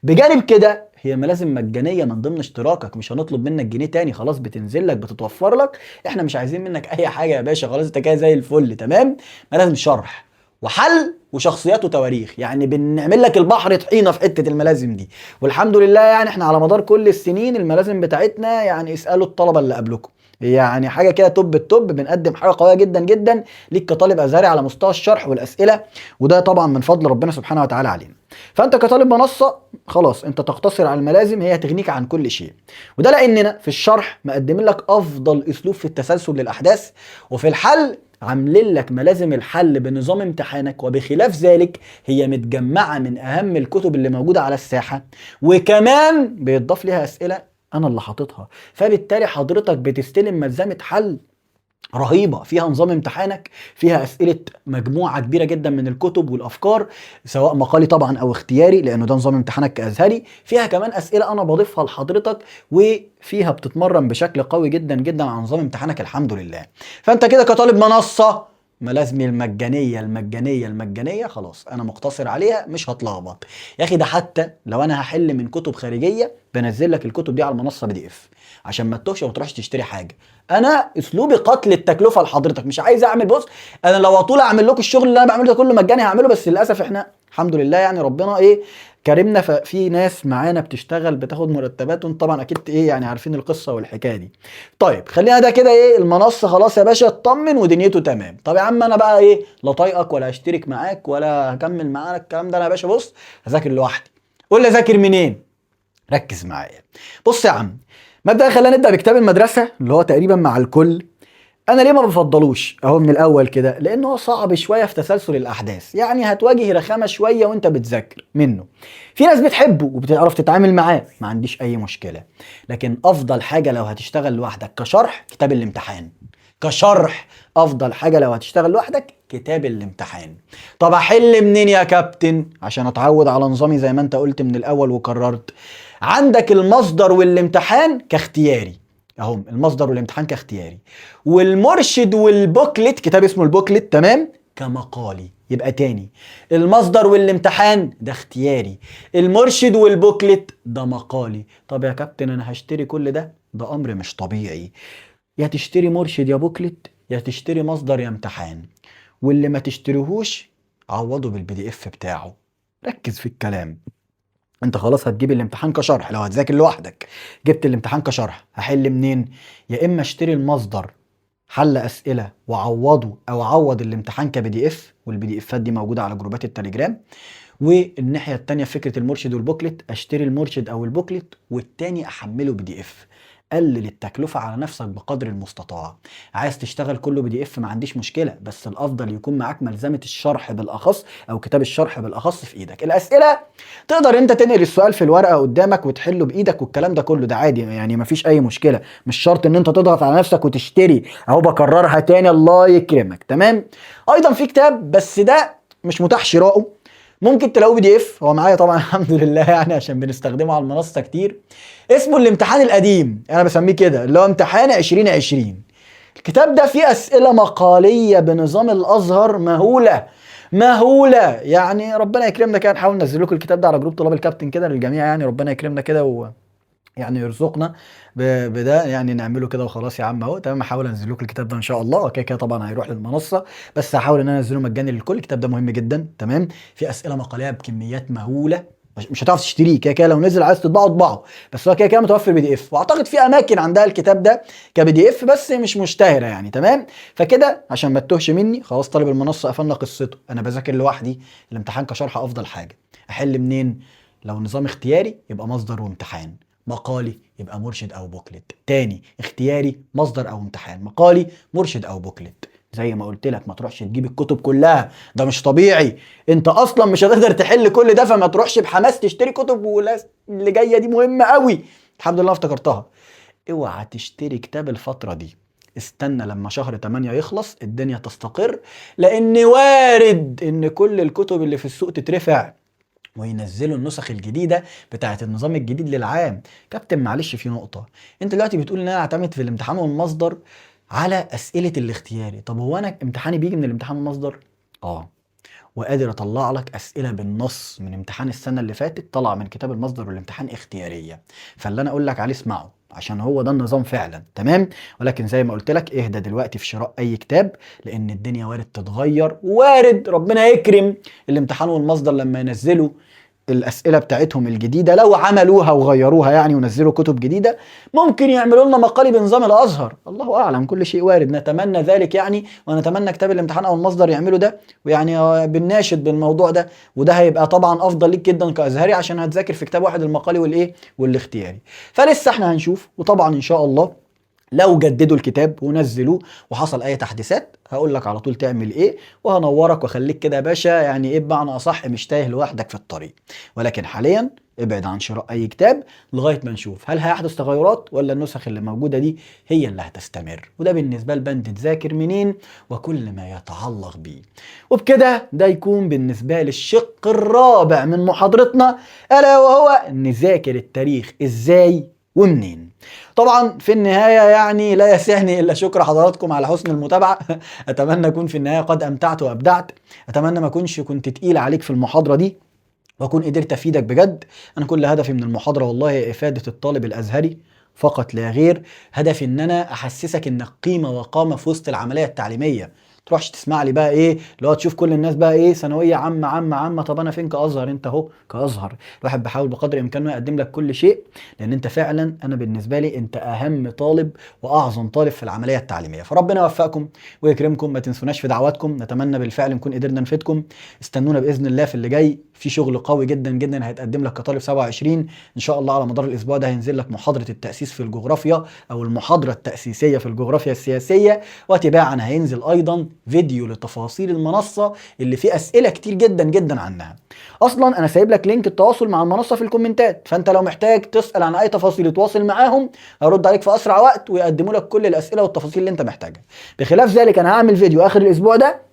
A: بجانب كده هي ملازم مجانية من ضمن اشتراكك، مش هنطلب منك جنيه تاني، خلاص بتنزل لك بتتوفر لك، احنا مش عايزين منك اي حاجة يا باشا، خلاص انت كده زي الفل تمام. ملازم شرح وحل وشخصيات وتواريخ، يعني بنعمل لك البحر طحينه في حته الملازم دي. والحمد لله يعني احنا على مدار كل السنين الملازم بتاعتنا يعني اسالوا الطلبه اللي قبلكم، يعني حاجه كده توب التوب، بنقدم حاجه قويه جدا جدا ليك كطالب ازهري على مستوى الشرح والاسئله، وده طبعا من فضل ربنا سبحانه وتعالى علينا. فانت كطالب منصه خلاص انت تقتصر على الملازم، هي تغنيك عن كل شيء، وده لاننا في الشرح مقدمين لك افضل اسلوب في التسلسل للاحداث، وفي الحل عاملين لك ملازم الحل بنظام امتحانك، وبخلاف ذلك هي متجمعة من أهم الكتب اللي موجودة على الساحة، وكمان بيتضاف لها أسئلة أنا اللي حاططها، فبالتالي حضرتك بتستلم ملزمة حل رهيبة فيها نظام امتحانك، فيها أسئلة مجموعة كبيرة جدا من الكتب والأفكار سواء مقالي طبعا أو اختياري لأنه ده نظام امتحانك كأزهري، فيها كمان أسئلة أنا بضيفها لحضرتك، وفيها بتتمرن بشكل قوي جدا جدا على نظام امتحانك الحمد لله. فأنت كده كطالب منصة ملازمي المجانية خلاص أنا مقتصر عليها مش هتلخبط يا أخي. ده حتى لو أنا هحل من كتب خارجية بنزل لك الكتب دي على المنصة PDF عشان ما تتوهش وما تروحش تشتري حاجة. انا اسلوبي قتل التكلفه لحضرتك، مش عايز اعمل بص، انا لو اطول اعمل لكم الشغل اللي انا بعمله ده كله مجاني هعمله، بس للاسف احنا الحمد لله يعني ربنا ايه كرمنا، ففي ناس معانا بتشتغل بتاخد مرتبات، وانتم طبعا اكيد ايه يعني عارفين القصه والحكايه دي. طيب خلينا ده كده ايه المنصه خلاص يا باشا اطمن ودنيته تمام. طب يا عم انا بقى ايه لا طايقك ولا هشترك معاك ولا هكمل معاك الكلام ده، انا يا باشا بص هذاكر لوحدي. قول لي اذاكر منين؟ ركز معايا. بص يا عم، مبدئيا خلينا نبدا بكتاب المدرسه اللي هو تقريبا مع الكل. انا ليه ما بفضلوش اهو من الاول كده؟ لانه هو صعب شويه في تسلسل الاحداث، يعني هتواجه رخامه شويه وانت بتذاكر منه. في ناس بتحبه وبتعرف تتعامل معاه، ما عنديش اي مشكله، لكن افضل حاجه لو هتشتغل لوحدك كشرح كتاب الامتحان. كشرح افضل حاجه لو هتشتغل لوحدك كتاب الامتحان. طب احل منين يا كابتن عشان اتعود على نظامي زي ما انت قلت من الاول وكررت؟ عندك المصدر والامتحان كاختياري اهو، المصدر والامتحان كاختياري، والمرشد والبوكلت كتاب اسمه البوكلت تمام كمقالي. يبقى تاني، المصدر والامتحان ده اختياري، المرشد والبوكلت ده مقالي. طب يا كابتن انا هشتري كل ده؟ ده امر مش طبيعي، يا تشتري مرشد يا بوكلت يا تشتري مصدر يا امتحان، واللي ما تشتريهوش عوضه بالPDF بتاعه. ركز في الكلام، انت خلاص هتجيب الامتحان كشرح لو هتذاكر لوحدك، جبت الامتحان كشرح هحل منين؟ يا اما اشتري المصدر حل اسئله وعوضه، او عوض الامتحان كPDF، والPDFات دي موجوده على جروبات التليجرام. والناحيه التانيه فكره المرشد والبوكلت، اشتري المرشد او البوكلت والتاني احمله PDF. قلل التكلفة على نفسك بقدر المستطاع. عايز تشتغل كله PDF ما عنديش مشكلة، بس الأفضل يكون معاك ملزمة الشرح بالأخص أو كتاب الشرح بالأخص في إيدك. الأسئلة تقدر أنت تنقل السؤال في الورقة قدامك وتحله بإيدك والكلام ده كله، ده عادي يعني مفيش أي مشكلة، مش شرط إن أنت تضغط على نفسك وتشتري أهو بكررها تاني الله يكرمك تمام. أيضا في كتاب بس ده مش متاح شراؤه، ممكن تلاقوه PDF، هو معايا طبعا الحمد لله يعني عشان بنستخدمه على المنصة كتير، اسمه الامتحان القديم، انا بسميه كده اللي هو امتحان 2020. الكتاب ده فيه اسئلة مقالية بنظام الازهر مهولة يعني ربنا يكرمنا كده، نحاول ننزل لكم الكتاب ده على جروب طلاب الكابتن كده للجميع، يعني ربنا يكرمنا كده يعني يرزقنا بده يعني نعمله كده وخلاص يا عم اهو تمام. هحاول انزل لكم الكتاب ده ان شاء الله، اوكي كده طبعا هيروح للمنصه، بس هحاول ان انا انزله مجاني للكل. الكتاب ده مهم جدا تمام، في اسئله مقاليه بكميات مهوله مش هتعرف تشتريه كده كده، لو نزل عايز تطبعه اطبعه، بس هو كده كده متوفر PDF، واعتقد في اماكن عندها الكتاب ده كPDF بس مش مشتهره يعني. تمام. فكده عشان ما تتوهش مني، خلاص طالب المنصه قفلنا قصته، انا بذاكر لوحدي، الامتحان كشرح افضل حاجه. احل منين؟ لو نظام اختياري يبقى مصدر وامتحان، مقالي يبقى مرشد او بوكلت، تاني اختياري مصدر او امتحان، مقالي مرشد او بوكلت. زي ما قلت لك ما تروحش تجيب الكتب كلها، ده مش طبيعي، انت اصلا مش هتقدر تحل كل ده، فما تروحش بحماس تشتري كتب، اللي جايه دي مهمه قوي. الحمد لله افتكرتها. اوعى تشتري كتاب الفتره دي، استنى لما شهر 8 يخلص الدنيا تستقر، لان وارد ان كل الكتب اللي في السوق تترفع وينزلوا النسخ الجديده بتاعه النظام الجديد للعام. كابتن معلش في نقطه، انت دلوقتي بتقول ان انا اعتمد في الامتحان والمصدر على اسئله الاختياري، طب هو انا امتحاني بيجي من الامتحان والمصدر؟ وقادر اطلع لك اسئله بالنص من امتحان السنه اللي فاتت طلع من كتاب المصدر والامتحان اختياريه، فاللي انا اقول لك عليه اسمعه عشان هو ده النظام فعلا. تمام. ولكن زي ما قلت لك اهدى دلوقتي في شراء اي كتاب، لان الدنيا وارد تتغير، وارد ربنا يكرم الامتحان والمصدر لما ينزلوا الاسئله بتاعتهم الجديده، لو عملوها وغيروها يعني ونزلوا كتب جديده، ممكن يعملوا لنا مقالي بنظام الازهر، الله اعلم، كل شيء وارد، نتمنى ذلك يعني، ونتمنى كتاب الامتحان او المصدر يعملوا ده، ويعني بنناشد بالموضوع ده، وده هيبقى طبعا افضل ليك جدا كازهري عشان هتذاكر في كتاب واحد المقالي والايه والاختياري. فلسه احنا هنشوف، وطبعا ان شاء الله لو جددوا الكتاب ونزلوه وحصل اي تحديثات هقول لك على طول تعمل ايه، وهنورك واخليك كده يا باشا يعني ايه بمعنى اصح مش تايه لوحدك في الطريق. ولكن حاليا ابعد عن شراء اي كتاب لغايه ما نشوف هل هيحدث تغيرات ولا النسخ اللي موجوده دي هي اللي هتستمر. وده بالنسبه لبند تذاكر منين وكل ما يتعلق بيه. وبكده ده يكون بالنسبه للشق الرابع من محاضرتنا، الا وهو نذاكر التاريخ ازاي ومنين. طبعا في النهاية يعني لا يسعني إلا شكر حضراتكم على حسن المتابعة. أتمنى أكون في النهاية قد أمتعت وأبدعت، أتمنى ما أكونش كنت تقيل عليك في المحاضرة دي، وأكون قدرت أفيدك بجد. أنا كل هدفي من المحاضرة والله هي إفادة الطالب الأزهري فقط لا غير، هدفي إن أنا أحسسك إنك قيمة وقامة في وسط العملية التعليمية. تروحش تسمع لي بقى ايه اللي هو تشوف كل الناس بقى ايه ثانويه عامه، طب انا فين كازهر؟ انت اهو كازهر الواحد بيحاول بقدر امكانه يقدم لك كل شيء، لان انت فعلا انا بالنسبه لي انت اهم طالب واعظم طالب في العمليه التعليميه. فربنا يوفقكم ويكرمكم، ما تنسوناش في دعواتكم، نتمنى بالفعل نكون قدرنا نفيدكم. استنونا باذن الله في اللي جاي، في شغل قوي جدا جدا هيتقدم لك كطالب 27 ان شاء الله. على مدار الاسبوع ده هينزل لك محاضره التاسيس في الجغرافيا او المحاضره التاسيسيه في الجغرافيا السياسيه، وتباعا هينزل ايضا فيديو لتفاصيل المنصه اللي فيه اسئله كتير جدا جدا عنها. اصلا انا سايب لك لينك التواصل مع المنصه في الكومنتات، فانت لو محتاج تسال عن اي تفاصيل تواصل معاهم هرد عليك في اسرع وقت ويقدموا لك كل الاسئله والتفاصيل اللي انت محتاجها. بخلاف ذلك انا هعمل فيديو اخر الاسبوع ده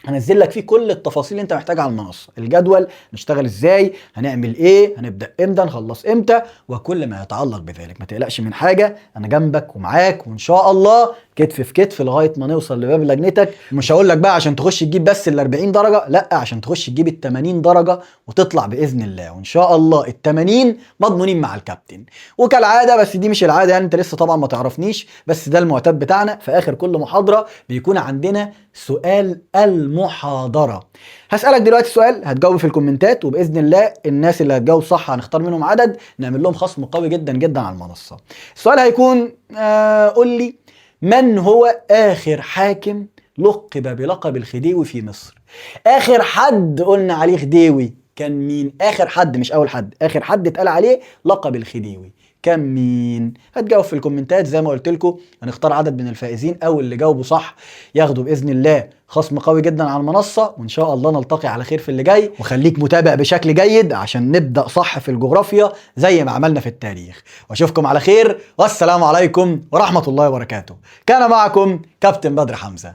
A: هنزل لك فيه كل التفاصيل اللي انت محتاجها على المنصه، الجدول، نشتغل ازاي، هنعمل ايه، هنبدا امتى، نخلص امتى، وكل ما يتعلق بذلك. ما تقلقش من حاجه، انا جنبك ومعاك، وان شاء الله كتف في كتف لغايه ما نوصل لباب لجنتك. مش هقول لك بقى عشان تخش تجيب بس ال 40 درجه، لا، عشان تخش تجيب ال 80 درجه وتطلع باذن الله، وان شاء الله ال 80 مضمونين مع الكابتن. وكالعاده، بس دي مش العاده يعني، انت لسه طبعا ما تعرفنيش، بس ده المعتاد بتاعنا، في اخر كل محاضره بيكون عندنا سؤال المحاضره. هسألك دلوقتي سؤال هتجاوب في الكومنتات، وبإذن الله الناس اللي هتجاوب صح هنختار منهم عدد نعمل لهم خصم قوي جدا جدا على المنصة. السؤال هيكون قول لي من هو آخر حاكم لقب بلقب الخديوي في مصر؟ آخر حد قلنا عليه خديوي كان مين؟ آخر حد، مش أول حد، آخر حد اتقال عليه لقب الخديوي كان مين؟ هتجاوب في الكومنتات زي ما قلت لكم، هنختار عدد من الفائزين، او اللي جاوبوا صح ياخدوا باذن الله خصم قوي جدا على المنصه، وان شاء الله نلتقي على خير في اللي جاي. وخليك متابع بشكل جيد عشان نبدا صح في الجغرافيا زي ما عملنا في التاريخ. واشوفكم على خير، والسلام عليكم ورحمه الله وبركاته. كان معكم كابتن بدر حمزه.